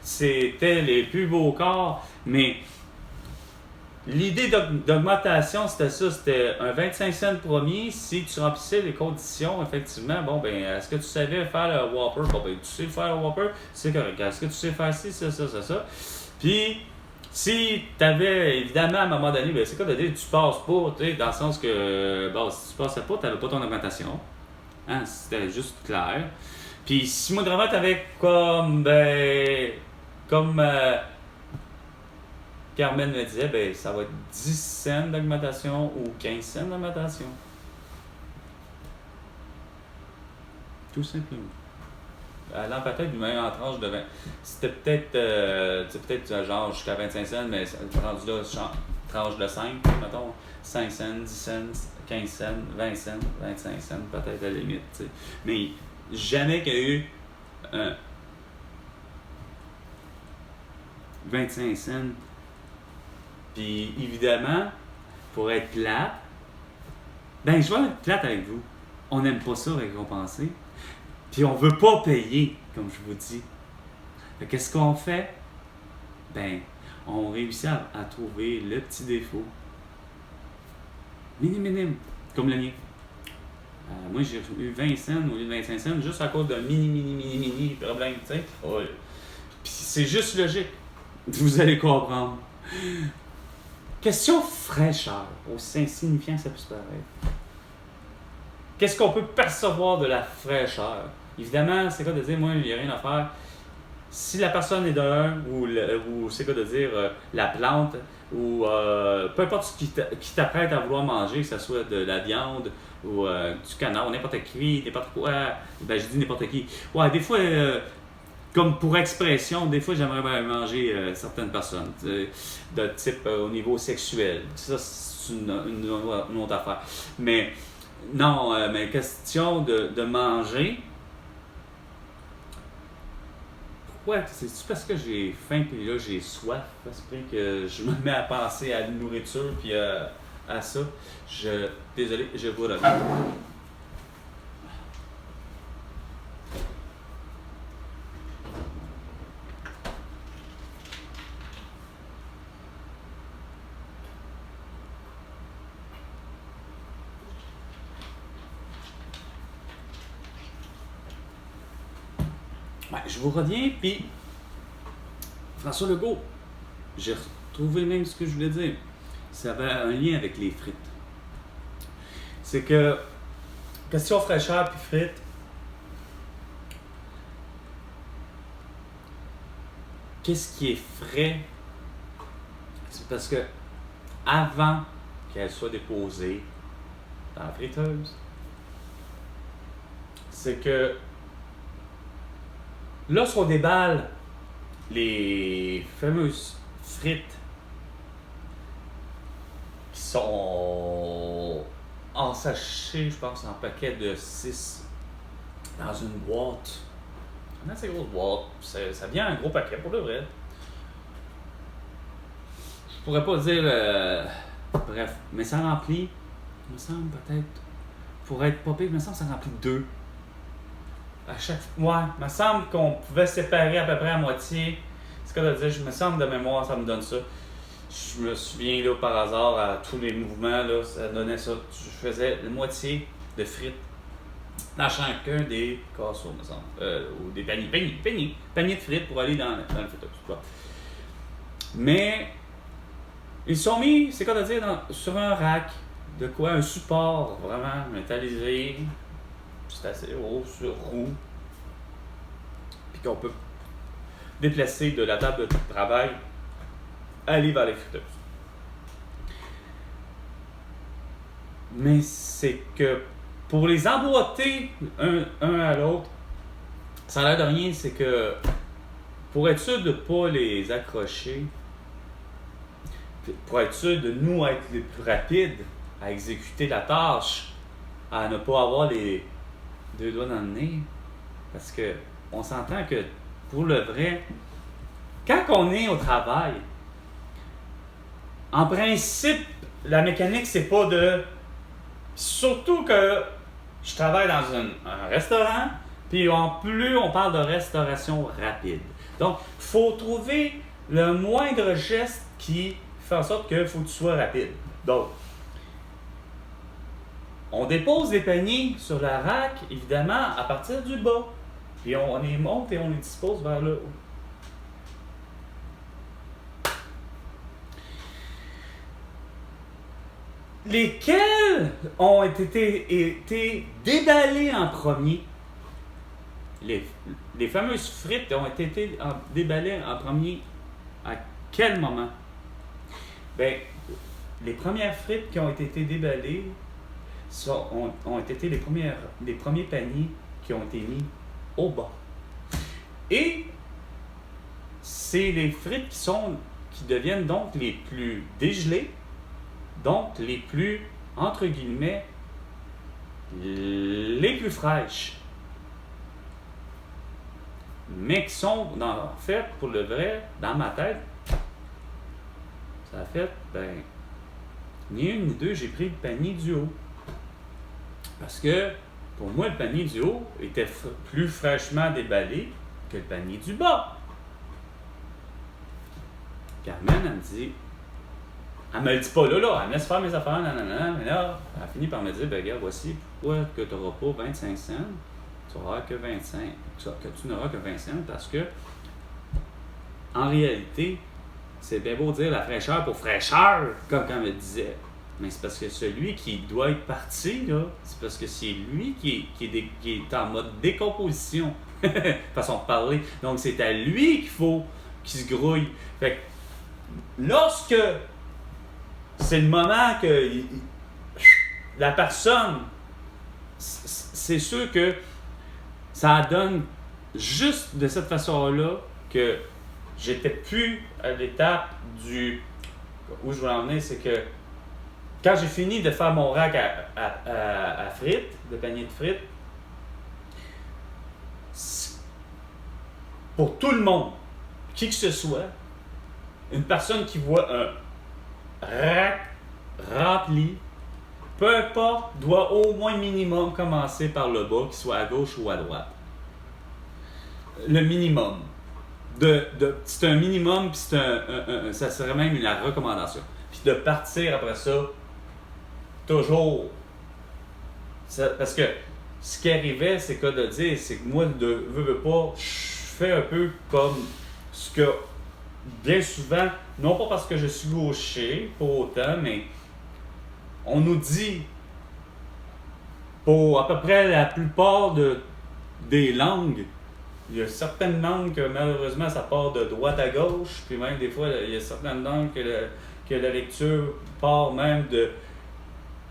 C'était les plus beaux corps. Mais l'idée d'augmentation, c'était ça. C'était un 25 cents premier. Si tu remplissais les conditions, effectivement, bon, ben, est-ce que tu savais faire le Whopper? Bon, ben, tu sais faire le Whopper, c'est correct. Est-ce que tu sais faire ci, ça? Puis, si tu avais, évidemment, à un moment donné, ben, c'est quoi de dire, tu passes pas, tu sais, dans le sens que, bon, si tu passais pas, tu n'avais pas ton augmentation. Hein, c'était juste clair. Puis, si moi, vraiment, tu avais comme, Carmen me disait, ben, ça va être 10 cents d'augmentation ou 15 cents d'augmentation. Tout simplement. Allant peut-être même en tranche de 20. C'était peut-être genre jusqu'à 25 cents, mais rendu là, tranche de 5, mettons, 5 cents, 10 cents, 15 cents, 20 cents, 25 cents, peut-être à la limite, t'sais. Mais jamais qu'il y a eu 25 cents. Puis évidemment, pour être plate, ben je vais être plate avec vous. On n'aime pas ça récompenser. Puis on veut pas payer, comme je vous dis. Fait qu'est-ce qu'on fait? Ben, on réussit à trouver le petit défaut. Minime, comme le mien. Moi, j'ai eu 20 cents au lieu de 25 cents juste à cause d'un mini problème, tu sais. Ouais. Puis c'est juste logique. Vous allez comprendre. Question fraîcheur, aussi insignifiant que ça puisse paraître. Qu'est-ce qu'on peut percevoir de la fraîcheur? Évidemment, c'est quoi de dire, moi, il n'y a rien à faire. Si la personne est d'un, ou c'est quoi de dire, la plante, ou peu importe ce qui t'apprête à vouloir manger, que ce soit de la viande, ou du canard, n'importe qui, n'importe quoi, ben je dis n'importe qui. Ouais, des fois, comme pour expression, des fois, j'aimerais bien manger certaines personnes, de type au niveau sexuel. Ça, c'est une autre affaire. Mais non, mais question de manger. Pourquoi? C'est-tu parce que j'ai faim puis là j'ai soif? Parce que je me mets à penser à la nourriture puis à ça. Désolé, je vous reviens. Ouais, je vous reviens, puis François Legault, j'ai retrouvé même ce que je voulais dire. Ça avait un lien avec les frites. C'est que, question fraîcheur puis frites, qu'est-ce qui est frais? C'est parce que avant qu'elle soit déposée dans la friteuse, c'est que lorsqu'on déballe les fameuses frites qui sont en sachet, je pense en paquet de 6 dans une boîte, une assez grosse boîte, ça vient un gros paquet pour le vrai. Je pourrais pas dire bref, mais ça remplit, il me semble peut-être, pour être pas pire, il me semble que ça remplit 2. À chaque fois, ouais, il me semble qu'on pouvait séparer à peu près à moitié. C'est quoi de dire, je me semble de mémoire, ça me donne ça. Je me souviens là par hasard à tous les mouvements, là, ça donnait ça. Je faisais la moitié de frites dans chacun des casseaux, me semble. Ou des paniers de frites pour aller dans le frites. Mais ils sont mis, c'est quoi de dire, sur un rack, de quoi, un support vraiment métallisé. C'est assez haut, sur roue. Puis qu'on peut déplacer de la table de travail, aller vers les friteuses. Mais c'est que pour les emboîter un à l'autre, ça a l'air de rien, c'est que pour être sûr de ne pas les accrocher, pour être sûr de nous être les plus rapides à exécuter la tâche, à ne pas avoir les deux doigts dans le nez, parce que on s'entend que pour le vrai, quand on est au travail, en principe, la mécanique, c'est pas de... Surtout que je travaille dans un restaurant, puis en plus, on parle de restauration rapide. Donc, il faut trouver le moindre geste qui fait en sorte qu'il faut que tu sois rapide. Donc, on dépose les paniers sur la rack, évidemment, à partir du bas. Puis on les monte et on les dispose vers le haut. Lesquels ont été déballés en premier? Les fameuses frites ont été déballées en premier à quel moment? Bien, les premières frites qui ont été déballées ont été les premiers paniers qui ont été mis au bas. Et c'est les frites qui deviennent donc les plus dégelées, donc les plus, entre guillemets, les plus fraîches. Mais qui sont, en fait, pour le vrai, dans ma tête, ça a fait, ni une ni deux, j'ai pris le panier du haut. Parce que, pour moi, le panier du haut était plus fraîchement déballé que le panier du bas. Carmen, elle me dit, elle me le dit pas là, elle me laisse faire mes affaires, nanana, mais là, elle finit par me dire, regarde, voici pourquoi que tu n'auras pas 25 cents, tu n'auras que 25, que tu n'auras que 20 cents, parce que, en réalité, c'est bien beau dire la fraîcheur pour fraîcheur, comme elle me disait. Mais c'est parce que celui qui doit être parti, là, c'est parce que c'est lui qui est en mode décomposition, façon de parler. Donc, c'est à lui qu'il faut qu'il se grouille. Fait que, lorsque c'est le moment que la personne, c'est sûr que ça donne juste de cette façon-là que j'étais plus à l'étape où je voulais en venir, c'est que quand j'ai fini de faire mon rack à frites, de panier de frites, pour tout le monde, qui que ce soit, une personne qui voit un rack rempli, peu importe, doit au moins minimum commencer par le bas, qu'il soit à gauche ou à droite. Le minimum. C'est un minimum, puis ça serait même la recommandation. Puis de partir après ça, toujours. Parce que ce qui arrivait, c'est que de dire, c'est que moi, veux pas, je fais un peu comme ce que, bien souvent, non pas parce que je suis gaucher, pour autant, mais on nous dit, pour à peu près la plupart des langues, il y a certaines langues que malheureusement ça part de droite à gauche, puis même des fois il y a certaines langues que la lecture part même de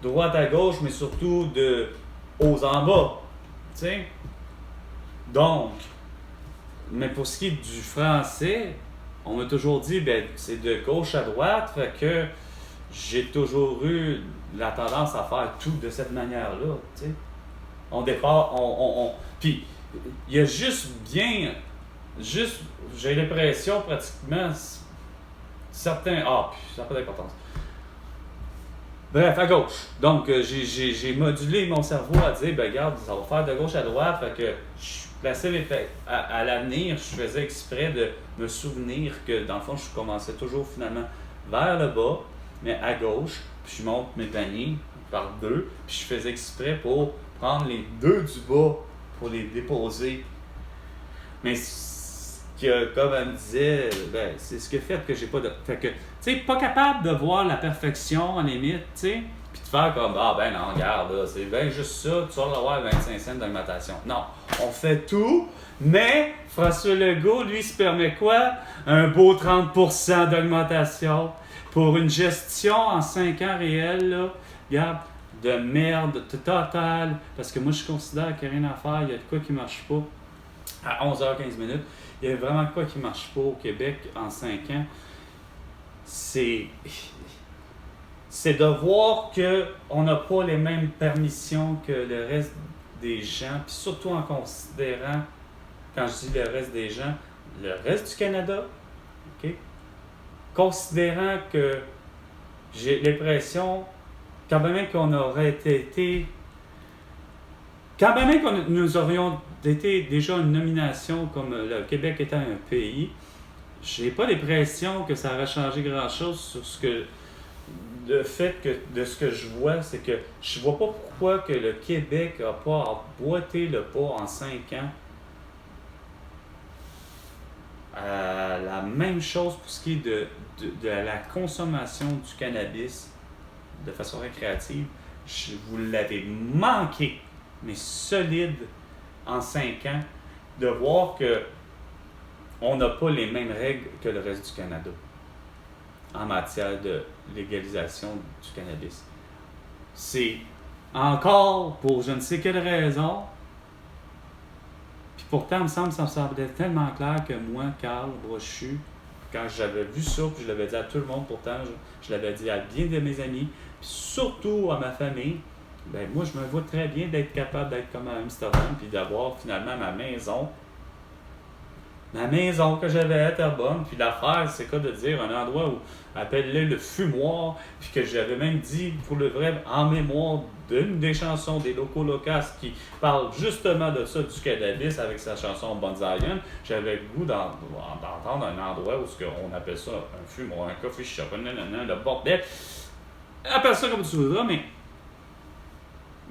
droite à gauche, mais surtout de haut en bas. Tu sais? Donc, mais pour ce qui est du français, on m'a toujours dit c'est de gauche à droite, fait que j'ai toujours eu la tendance à faire tout de cette manière-là. Tu sais? Puis il y a j'ai l'impression pratiquement certains... ça n'a pas d'importance. Bref, à gauche. Donc, j'ai modulé mon cerveau à dire, regarde, ça va faire de gauche à droite, fait que je plaçais à l'avenir, je faisais exprès de me souvenir que, dans le fond, je commençais toujours finalement vers le bas, mais à gauche, puis je monte mes paniers par deux, puis je faisais exprès pour prendre les deux du bas pour les déposer. Mais comme elle me disait, c'est ce qui a fait que j'ai pas de... Fait que, tu sais, pas capable de voir la perfection en limite, tu sais, puis de faire comme, ah ben non, regarde, là, c'est bien juste ça, tu vas avoir 25 cents d'augmentation. Non, on fait tout, mais François Legault, lui, se permet quoi? Un beau 30% d'augmentation pour une gestion en 5 ans réelle, là, regarde, de merde totale, parce que moi, je considère qu'il n'y a rien à faire, il y a de quoi qui ne marche pas. À 11h15, il y a vraiment de quoi qui ne marche pas au Québec en 5 ans. C'est de voir qu'on n'a pas les mêmes permissions que le reste des gens, puis surtout en considérant, quand je dis le reste des gens, le reste du Canada, OK? Considérant que j'ai l'impression, quand même qu'on aurait été, quand même que nous aurions été déjà une nomination comme le Québec étant un pays, j'ai pas l'impression que ça aurait changé grand-chose sur ce que le fait que de ce que je vois, c'est que je vois pas pourquoi que le Québec n'a pas emboîté le pas en 5 ans. La même chose pour ce qui est de la consommation du cannabis de façon récréative. Vous l'avez manqué, mais solide en 5 ans, de voir que on n'a pas les mêmes règles que le reste du Canada en matière de légalisation du cannabis. C'est encore, pour je ne sais quelle raison, puis pourtant, il me semblait tellement clair que moi, Carl Brochu, quand j'avais vu ça, puis je l'avais dit à tout le monde, pourtant, je l'avais dit à bien de mes amis, puis surtout à ma famille, ben moi, je me vois très bien d'être capable d'être comme à Amsterdam, puis d'avoir finalement ma maison que j'avais à Terrebonne, puis l'affaire, c'est quoi de dire un endroit où, appelle-le le fumoir, puis que j'avais même dit, pour le vrai, en mémoire d'une des chansons des Locaux Locas qui parle justement de ça, du cannabis, avec sa chanson Bonsaïen, j'avais le goût d'entendre un endroit où on appelle ça un fumoir, un coffee shop, le bordel. Appelle ça comme tu voudras, mais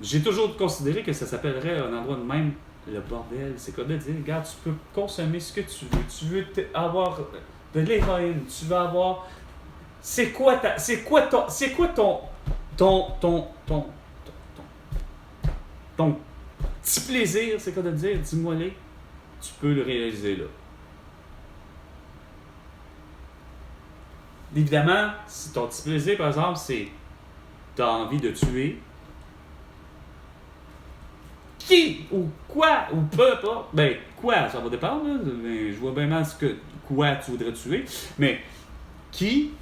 j'ai toujours considéré que ça s'appellerait un endroit de même. Le bordel, c'est quoi de dire, regarde, tu peux consommer ce que tu veux avoir de l'héroïne, tu veux avoir, c'est quoi ton petit plaisir, c'est quoi de dire, dis-moi-les, tu peux le réaliser là. Évidemment, si ton petit plaisir, par exemple, c'est t'as envie de tuer, qui ou quoi ou peu importe, ben quoi, ça va dépendre, là. Je vois bien mal quoi tu voudrais tuer, mais qui,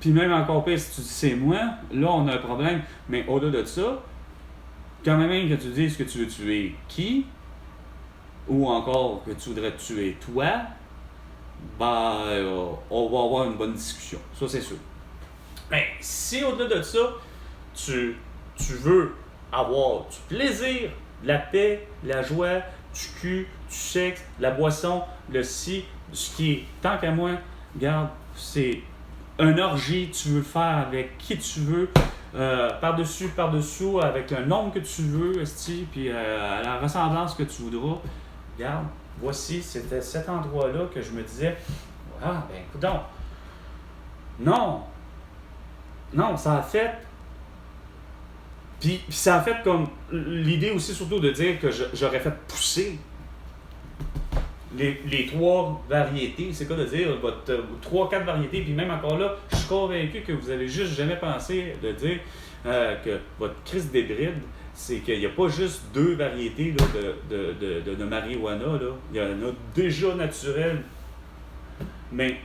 puis même encore pire si tu dis c'est moi, là on a un problème, mais au-delà de ça, quand même que tu dises que tu veux tuer qui, ou encore que tu voudrais tuer toi, ben on va avoir une bonne discussion, ça c'est sûr. Mais si au-delà de ça, tu veux avoir du plaisir, la paix, la joie, du cul, du sexe, la boisson, le ci, ce qui est, tant qu'à moi, regarde, c'est un orgie, tu veux le faire avec qui tu veux, par-dessous, avec un nombre que tu veux, puis à la ressemblance que tu voudras. Regarde, voici, c'était cet endroit-là que je me disais, ah, ben, écoute donc, non, ça a fait. Puis ça a fait comme l'idée aussi surtout de dire que j'aurais fait pousser les 3 variétés. C'est quoi de dire votre 3-4 variétés, puis même encore là, je suis convaincu que vous avez juste jamais pensé de dire que votre crise d'hybride, c'est qu'il n'y a pas juste 2 variétés là, de marijuana. Là. Il y en a déjà naturelles, mais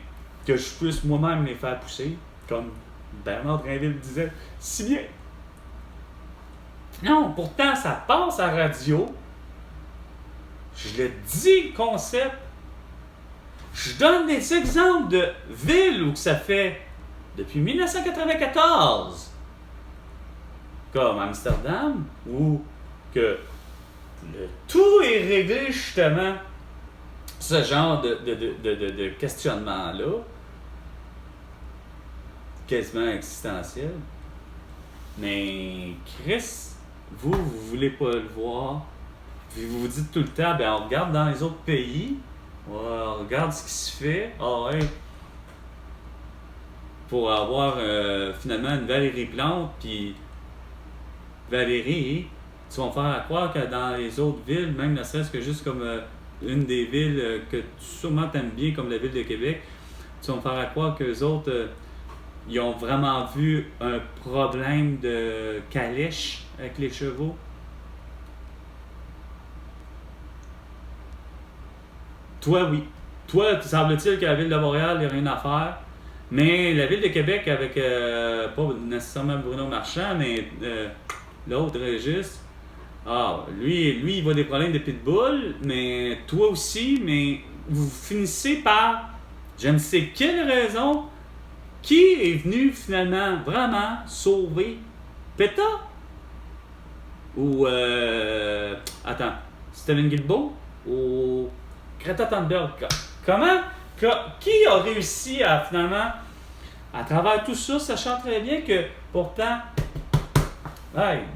que je puisse moi-même les faire pousser, comme Bernard Drinville disait si bien. Non, pourtant, ça passe à la radio. Je le dis, le concept. Je donne des exemples de villes où ça fait depuis 1994, comme Amsterdam, où que le tout est réglé justement, ce genre de questionnement-là, quasiment existentiel. Mais Chris, vous voulez pas le voir, puis vous vous dites tout le temps, ben on regarde dans les autres pays, on regarde ce qui se fait, pour avoir finalement une Valérie Plante, puis Valérie, tu vas me faire croire que dans les autres villes, même ne serait-ce que juste comme une des villes que tu sûrement t'aimes bien, comme la ville de Québec, tu vas me faire croire qu'eux autres, ils ont vraiment vu un problème de calèche avec les chevaux. Toi, oui. Toi, semble-t-il que la ville de Montréal, il n'y a rien à faire. Mais la ville de Québec, avec pas nécessairement Bruno Marchand, mais l'autre Régis, lui, il voit des problèmes de pitbull, mais toi aussi, mais vous finissez par, je ne sais quelle raison, qui est venu finalement vraiment sauver PETA? Ou, attends, Steven Guilbeault? Ou Greta Thunberg? Comment? Qui a réussi à finalement, à travers tout ça, sachant très bien que pourtant,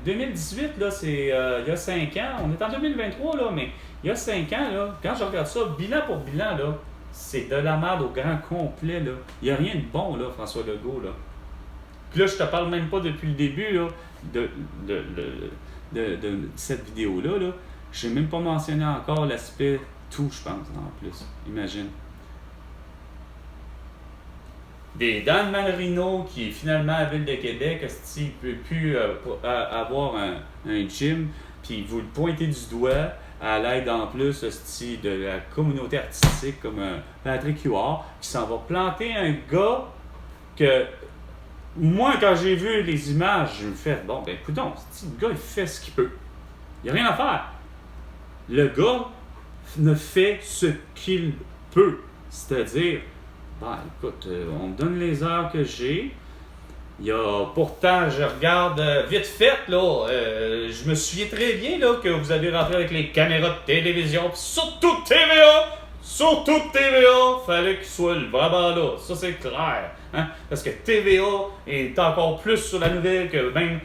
2018, là, c'est il y a 5 ans, on est en 2023, là, mais il y a 5 ans, là, quand je regarde ça, bilan pour bilan, là, c'est de la merde au grand complet, là. Il n'y a rien de bon, là, François Legault, là. Puis là, je te parle même pas depuis le début, là, de cette vidéo-là, là. Je n'ai même pas mentionné encore l'aspect tout, je pense, en plus. Imagine. Des Dan Marino qui finalement à Ville de Québec, il ne peut plus avoir un gym, puis vous le pointez du doigt à l'aide en plus de la communauté artistique comme Patrick Huard, qui s'en va planter un gars que moi quand j'ai vu les images, je me fais bon ben écoute, le gars il fait ce qu'il peut. Il n'y a rien à faire. Le gars ne fait ce qu'il peut. C'est-à-dire, écoute, on me donne les heures que j'ai. Il y a, pourtant, je regarde vite fait, là, je me souviens très bien là, que vous avez rentré avec les caméras de télévision, pis surtout TVA, fallait qu'il soit vraiment là, ça c'est clair, hein? Parce que TVA est encore plus sur la nouvelle que même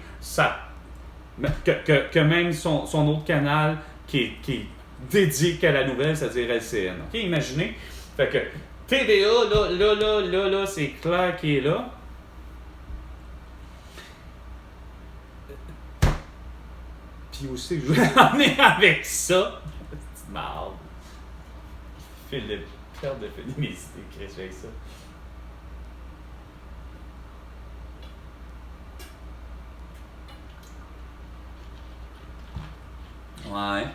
que même son autre canal qui est dédié qu'à la nouvelle, c'est-à-dire LCN. OK, imaginez, fait que TVA, là, c'est clair qu'il est là. Puis aussi, je voulais en venir avec ça. Petite marde. Fil de perte de féminicité, Chris, avec ça. Ouais.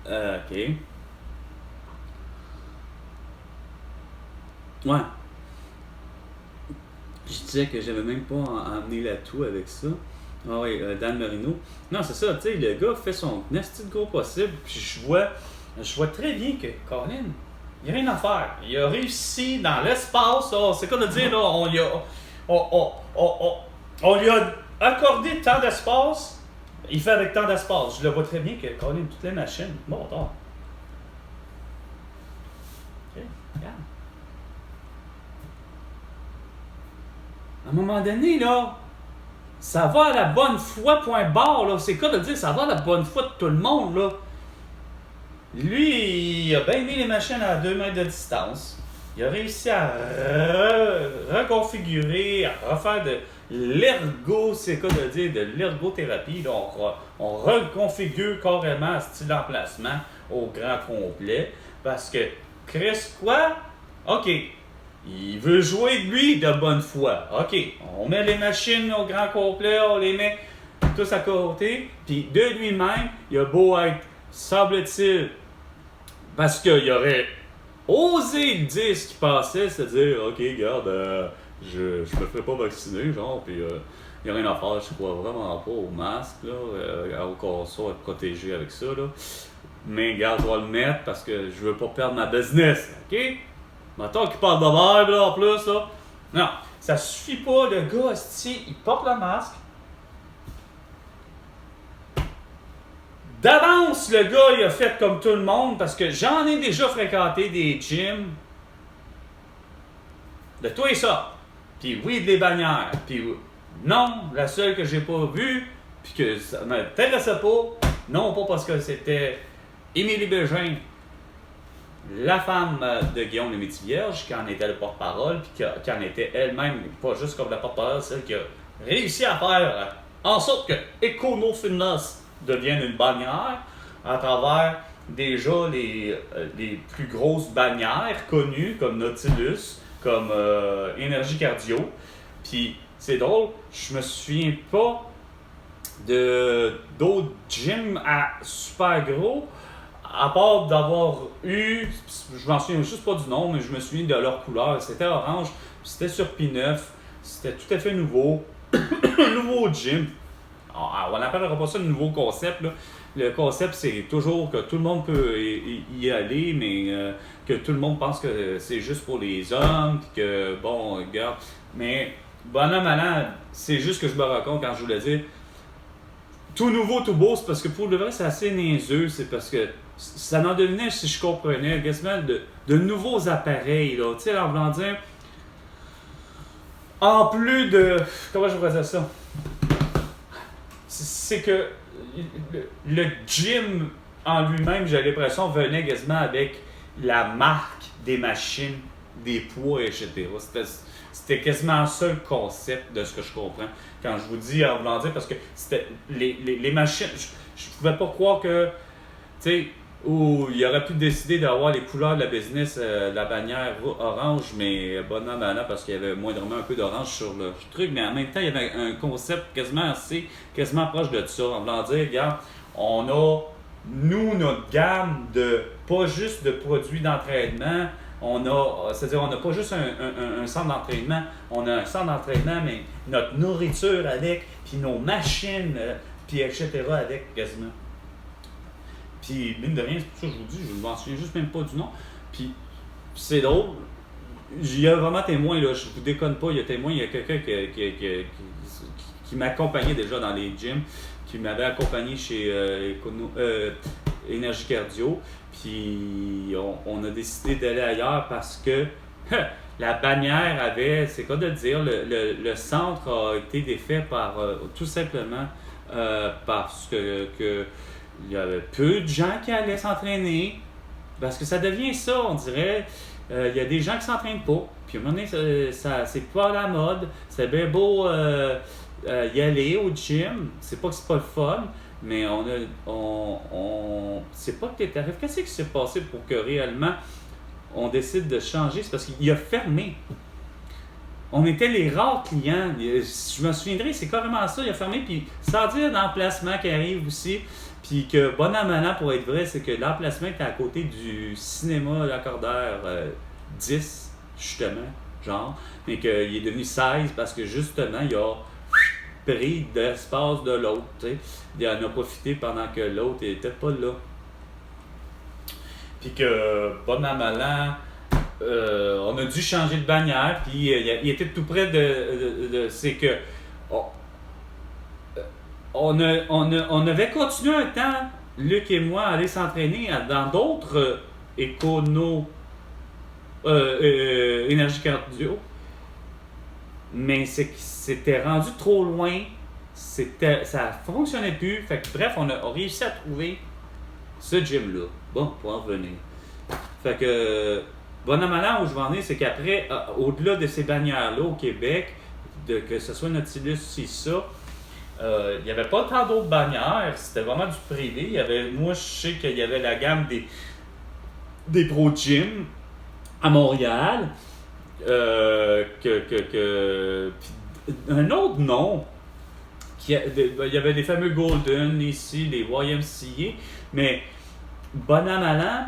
OK. Ouais. Je disais que j'avais même pas emmené la toux avec ça. Ah oui, Dan Marino. Non, c'est ça, tu sais, le gars fait son nasty de gros possible, puis je vois très bien que Colin, il n'y a rien à faire. Il a réussi dans l'espace, c'est quoi de dire, là, on lui a accordé tant d'espace, il fait avec tant d'espace. Je le vois très bien que Colin, toutes les machines, bon, attends. OK, regarde. À un moment donné, là, ça va à la bonne foi, point barre, là. C'est quoi de dire ça va à la bonne foi de tout le monde, là? Lui, il a bien mis les machines à 2 mètres de distance. Il a réussi à reconfigurer, à refaire de l'ergo, c'est quoi de dire, de l'ergothérapie. Là, on reconfigure carrément ce style d'emplacement au grand complet. Parce que, Chris, quoi? OK. Il veut jouer de lui de bonne foi. OK, on met les machines au grand complet, on les met tous à côté. Puis de lui-même, il a beau être, semble-t-il, parce qu'il aurait osé dire ce qui passait, c'est-à-dire, OK, regarde, je me ferai pas vacciner, genre, puis il n'y a rien à faire, je crois vraiment pas au masque, là, qu'on soit protégé avec ça, là. Mais regarde, je vais le mettre parce que je veux pas perdre ma business, OK? Mettons qu'il parle de verbe, là, en plus, là. Non, ça suffit pas, le gars, il porte le masque. D'avance, le gars, il a fait comme tout le monde, parce que j'en ai déjà fréquenté des gyms. De tout et ça. Puis oui, des bannières. Puis non, la seule que j'ai pas vue, puis que ça m'intéressait pas, non pas parce que c'était Émilie Bégin, la femme de Guillaume Lemaitre-Vierge, qui en était le porte-parole, puis qui en était elle-même, pas juste comme la porte-parole, celle qui a réussi à faire en sorte que Econo Fitness devienne une bannière à travers déjà les plus grosses bannières connues comme Nautilus, comme Énergie Cardio. Puis c'est drôle, je me souviens pas d'autres gyms super gros, à part d'avoir eu, je m'en souviens juste pas du nom, mais je me souviens de leur couleur, c'était orange, c'était sur P9, c'était tout à fait nouveau, un nouveau gym. On n'appellera pas ça le nouveau concept, là. Le concept, c'est toujours que tout le monde peut y aller, mais que tout le monde pense que c'est juste pour les hommes, puis que, bon, regarde. Mais, bonhomme malin, c'est juste que je me rends compte quand je vous le dis. Tout nouveau, tout beau, c'est parce que pour le vrai, c'est assez niaiseux. C'est parce que ça en devenait, si je comprenais, quasiment de nouveaux appareils, là. Tu sais, en voulant dire, en plus de. Comment je pourrais dire ça? C'est que le gym en lui-même, j'ai l'impression, venait quasiment avec la marque des machines, des poids, etc. C'était quasiment ça le concept de ce que je comprends. Quand je vous dis en voulant dire, parce que c'était les machines, je pouvais pas croire que, tu sais, où il aurait pu décider d'avoir les couleurs de la business, la bannière orange, mais bonhomme malin parce qu'il y avait moindrement un peu d'orange sur le truc, mais en même temps, il y avait un concept quasiment proche de ça. En voulant dire, regarde, on a, nous, notre gamme de, pas juste de produits d'entraînement, c'est-à-dire on n'a pas juste un centre d'entraînement, on a un centre d'entraînement, mais notre nourriture avec, puis nos machines, puis etc. avec quasiment. Puis, mine de rien, c'est pour ça que je vous dis, je ne m'en souviens juste même pas du nom. Puis, c'est drôle. Il y a vraiment témoin, là, je vous déconne pas, il y a témoin, il y a quelqu'un qui m'accompagnait déjà dans les gyms, qui m'avait accompagné chez Énergie Cardio. Puis, on a décidé d'aller ailleurs parce que la bannière avait, c'est quoi de dire, le centre a été défait par, tout simplement, parce que il y avait peu de gens qui allaient s'entraîner, parce que ça devient ça, on dirait. Il y a des gens qui ne s'entraînent pas, puis à un moment donné, c'est pas à la mode, c'est bien beau y aller au gym, c'est pas que c'est pas le fun, mais c'est pas que t'es arrivé. Qu'est-ce qui s'est passé pour que réellement on décide de changer? C'est parce qu'il a fermé. On était les rares clients, je me souviendrai, c'est carrément ça, il a fermé, puis sans dire l'emplacement qui arrive aussi. Puis que, bon an, mal an, pour être vrai, c'est que l'emplacement était à côté du cinéma Lacordaire 10, justement, genre, mais qu'il est devenu 16 parce que, justement, il a pris d'espace de l'autre, tu sais. Il en a profité pendant que l'autre n'était pas là. Puis que, bon an, mal an, on a dû changer de bannière, puis il était tout près de c'est que... On avait continué un temps, Luc et moi, à aller s'entraîner dans d'autres énergie cardio. Mais c'était rendu trop loin. Ça ne fonctionnait plus. Fait que, bref, on a réussi à trouver ce gym-là. Bon, pour en revenir. Fait que, bon an, mal an, où je vais en venir, c'est qu'après, au-delà de ces bannières-là au Québec, que ce soit Nautilus, c'est ça, il n'y avait pas tant d'autres bannières, c'était vraiment du privé. Moi, je sais qu'il y avait la gamme des Pro Gym à Montréal. Un autre nom, il y avait les fameux Golden ici, les YMCA, mais bon an, mal an,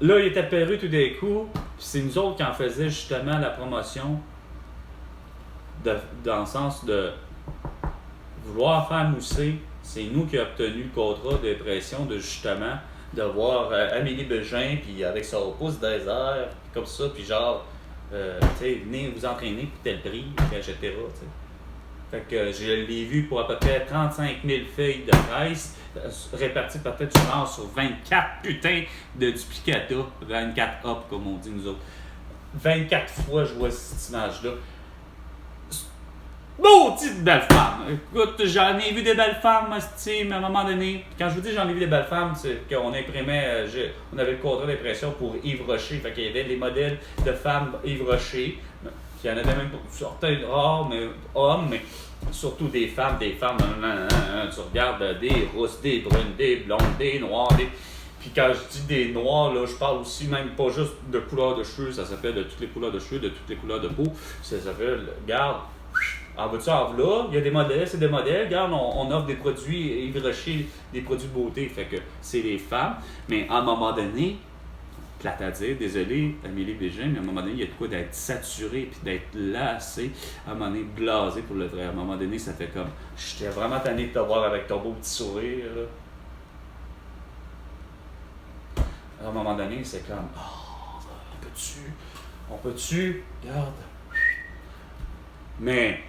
là, il est apparu tout d'un coup, puis c'est nous autres qui en faisaient justement la promotion, dans le sens de vouloir faire mousser. C'est nous qui avons obtenu le contrat de pression de justement de voir Amélie Bégin, puis avec son pouce des airs, comme ça, puis genre, tu sais, venez vous entraîner, puis tel prix, etc. T'sais. Fait que je l'ai vu pour à peu près 35 000 feuilles de presse, réparties peut-être sur 24 putains de duplicata, 24 up comme on dit nous autres. 24 fois je vois cette image-là. Maudite belle femme! Écoute, j'en ai vu des belles femmes, mais à un moment donné, quand je vous dis j'en ai vu des belles femmes, c'est qu'on imprimait, on avait le contrat d'impression pour Yves Rocher, fait qu'il y avait les modèles de femmes Yves Rocher. il y en avait même certains rares, mais hommes, mais surtout des femmes, tu regardes des rousses, des brunes, des blondes, des noires, Puis quand je dis des noirs, là, je parle aussi même pas juste de couleur de cheveux, ça s'appelle de toutes les couleurs de cheveux, de toutes les couleurs de peau. Ça s'appelle, regarde, en veux-tu en là, il y a des modèles, c'est des modèles, regarde, on offre des produits Yves Rocher, des produits de beauté, fait que c'est les femmes, mais à un moment donné, plate à dire, désolé, Amélie Bégin, mais à un moment donné, il y a de quoi d'être saturé puis d'être lassé, à un moment donné, blasé pour le vrai. À un moment donné, ça fait comme, j'étais vraiment tanné de te voir avec ton beau petit sourire, là. À un moment donné, c'est comme, oh, on peut-tu, regarde. Mais,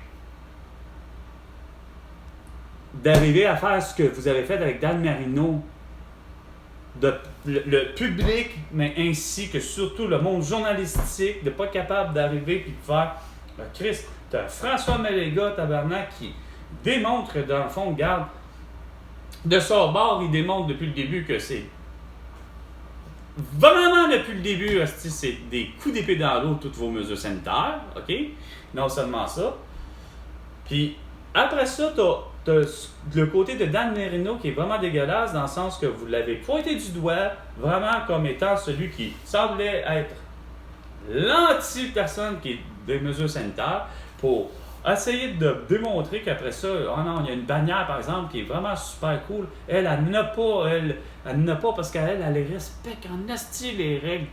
d'arriver à faire ce que vous avez fait avec Dan Marino, le public, mais ainsi que surtout le monde journalistique, de pas capable d'arriver et de faire, Chris, t'as François Maléga, tabarnak, qui démontre, dans le fond, regarde, de son bord, il démontre depuis le début que c'est vraiment depuis le début, c'est des coups d'épée dans l'eau, toutes vos mesures sanitaires, OK? Non seulement ça. Puis, après ça, t'as le côté de Dan Marino qui est vraiment dégueulasse dans le sens que vous l'avez pointé du doigt, vraiment comme étant celui qui semblait être l'anti-personne qui est des mesures sanitaires pour essayer de démontrer qu'après ça, oh non, il y a une bannière par exemple qui est vraiment super cool. Elle n'a pas parce qu'elle respecte en asti les règles.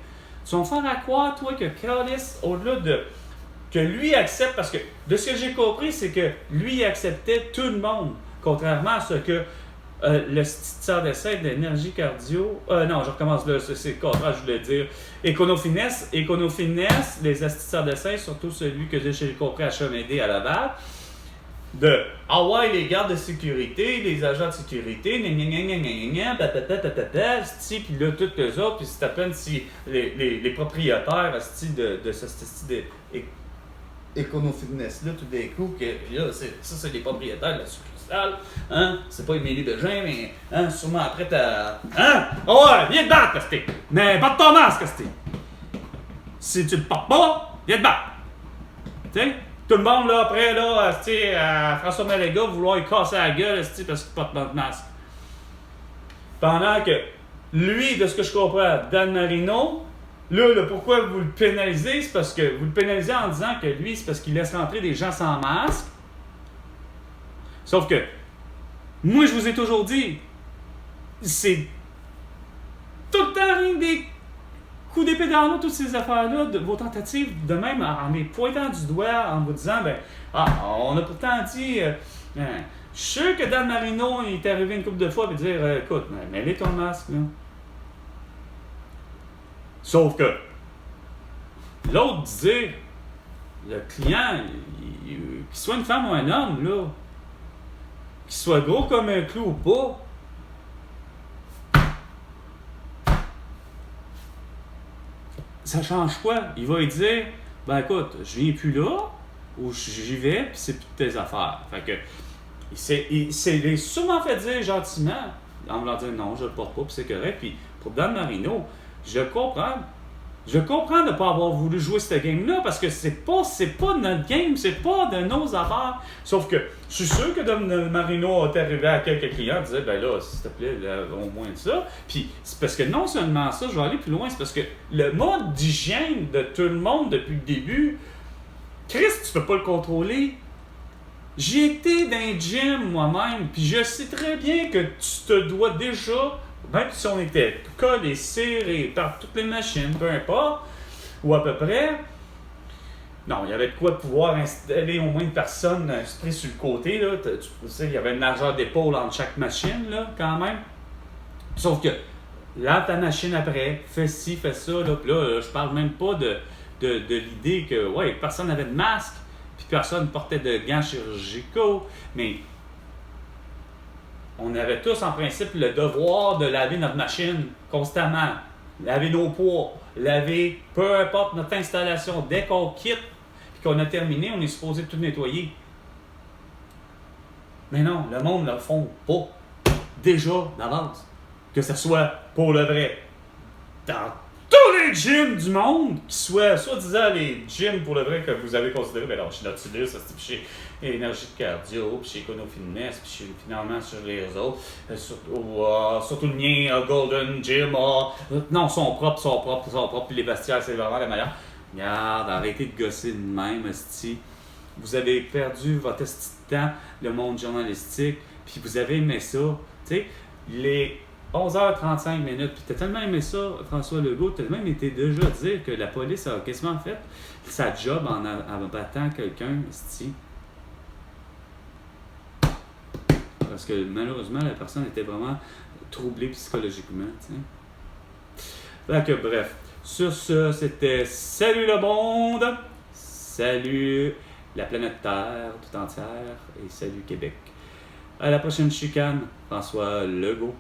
Tu vas me faire à croire, toi, que Carlis, au-delà de que lui accepte, parce que de ce que j'ai compris, c'est que lui acceptait tout le monde, contrairement à ce que le titulaire d'essai d'énergie cardio, non, je recommence là, c'est le contraire, je voulais dire, Econofinesse, les assistants d'essai, surtout celui que j'ai compris à Chemédé à Laval, de ah ouais, les gardes de sécurité, les agents de sécurité, puis là, toutes les autres, puis c'est à peine si les propriétaires de ce style Econofitness-là, tout d'un coup, que là, c'est les propriétaires de la succursale, hein? C'est pas Émilie Bégin, mais hein, sûrement après t'as. Hein? Oh ouais, viens te battre, Casté! Mais porte ton masque, Casté! Si tu le portes pas, viens te battre! Tu sais? Tout le monde, là, après, là, à François Maléga, vouloir lui casser la gueule, parce qu'il porte pas de masque. Pendant que lui, de ce que je comprends, Dan Marino, là, pourquoi vous le pénalisez, c'est parce que vous le pénalisez en disant que lui, c'est parce qu'il laisse rentrer des gens sans masque. Sauf que, moi, je vous ai toujours dit, c'est tout le temps rien que des coups d'épée dans l'eau, toutes ces affaires-là, de vos tentatives, de même en les pointant du doigt, en vous disant, on a pourtant dit, je suis sûr que Dan Marino est arrivé une couple de fois et dire, écoute, mets-les ton masque, là. Sauf que l'autre disait, le client, qu'il soit une femme ou un homme, là, qu'il soit gros comme un clou ou pas, ça change quoi? Il va lui dire, écoute, je viens plus là, ou j'y vais, puis c'est plus de tes affaires. Fait que, il s'est souvent fait dire gentiment, en voulant dire non, je le porte pas, puis c'est correct. Puis pour Dan Marino, je comprends de ne pas avoir voulu jouer cette game-là parce que c'est pas notre game, c'est pas de nos affaires. Sauf que je suis sûr que Dan Marino est arrivé à quelques clients et disait là, s'il te plaît, là, au moins ça. Puis c'est parce que non seulement ça, je vais aller plus loin, c'est parce que le mode d'hygiène de tout le monde depuis le début, Chris, tu peux pas le contrôler. J'ai été dans un gym moi-même, puis je sais très bien que tu te dois déjà. Même si on était collés, serrés par toutes les machines, peu importe, ou à peu près, non, il y avait de quoi pouvoir installer au moins une personne prise sur le côté, là. Tu sais, il y avait une largeur d'épaule entre chaque machine, là, quand même. Sauf que, lave ta machine après, fais ci, fais ça, là, puis là, je parle même pas de l'idée que, ouais, personne n'avait de masque, puis personne portait de gants chirurgicaux, mais on avait tous en principe le devoir de laver notre machine constamment, laver nos poids, laver peu importe notre installation. Dès qu'on quitte et qu'on a terminé, on est supposé tout nettoyer. Mais non, le monde ne le font pas déjà d'avance. Que ce soit pour le vrai dans tous tous les gyms du monde, qui soient soi-disant les gyms pour le vrai que vous avez considéré, ben alors chez Nautilus, puis chez Énergie de Cardio, puis chez Econo Fitness, puis finalement sur les autres, surtout le mien, Golden Gym, non, sont propres, puis les vestiaires, c'est vraiment la meilleure. Regarde, arrêtez de gosser de même, esti. Vous avez perdu votre esti de temps, le monde journalistique, puis vous avez aimé ça. Tu sais, les 11h35 minutes, puis t'as tellement aimé ça, François Legault, t'as même été déjà dire que la police a quasiment fait sa job en battant quelqu'un, esti. Parce que malheureusement, la personne était vraiment troublée psychologiquement, tu sais. Fait que bref, sur ce, c'était salut le monde, salut la planète Terre tout entière et salut Québec. À la prochaine chicane, François Legault.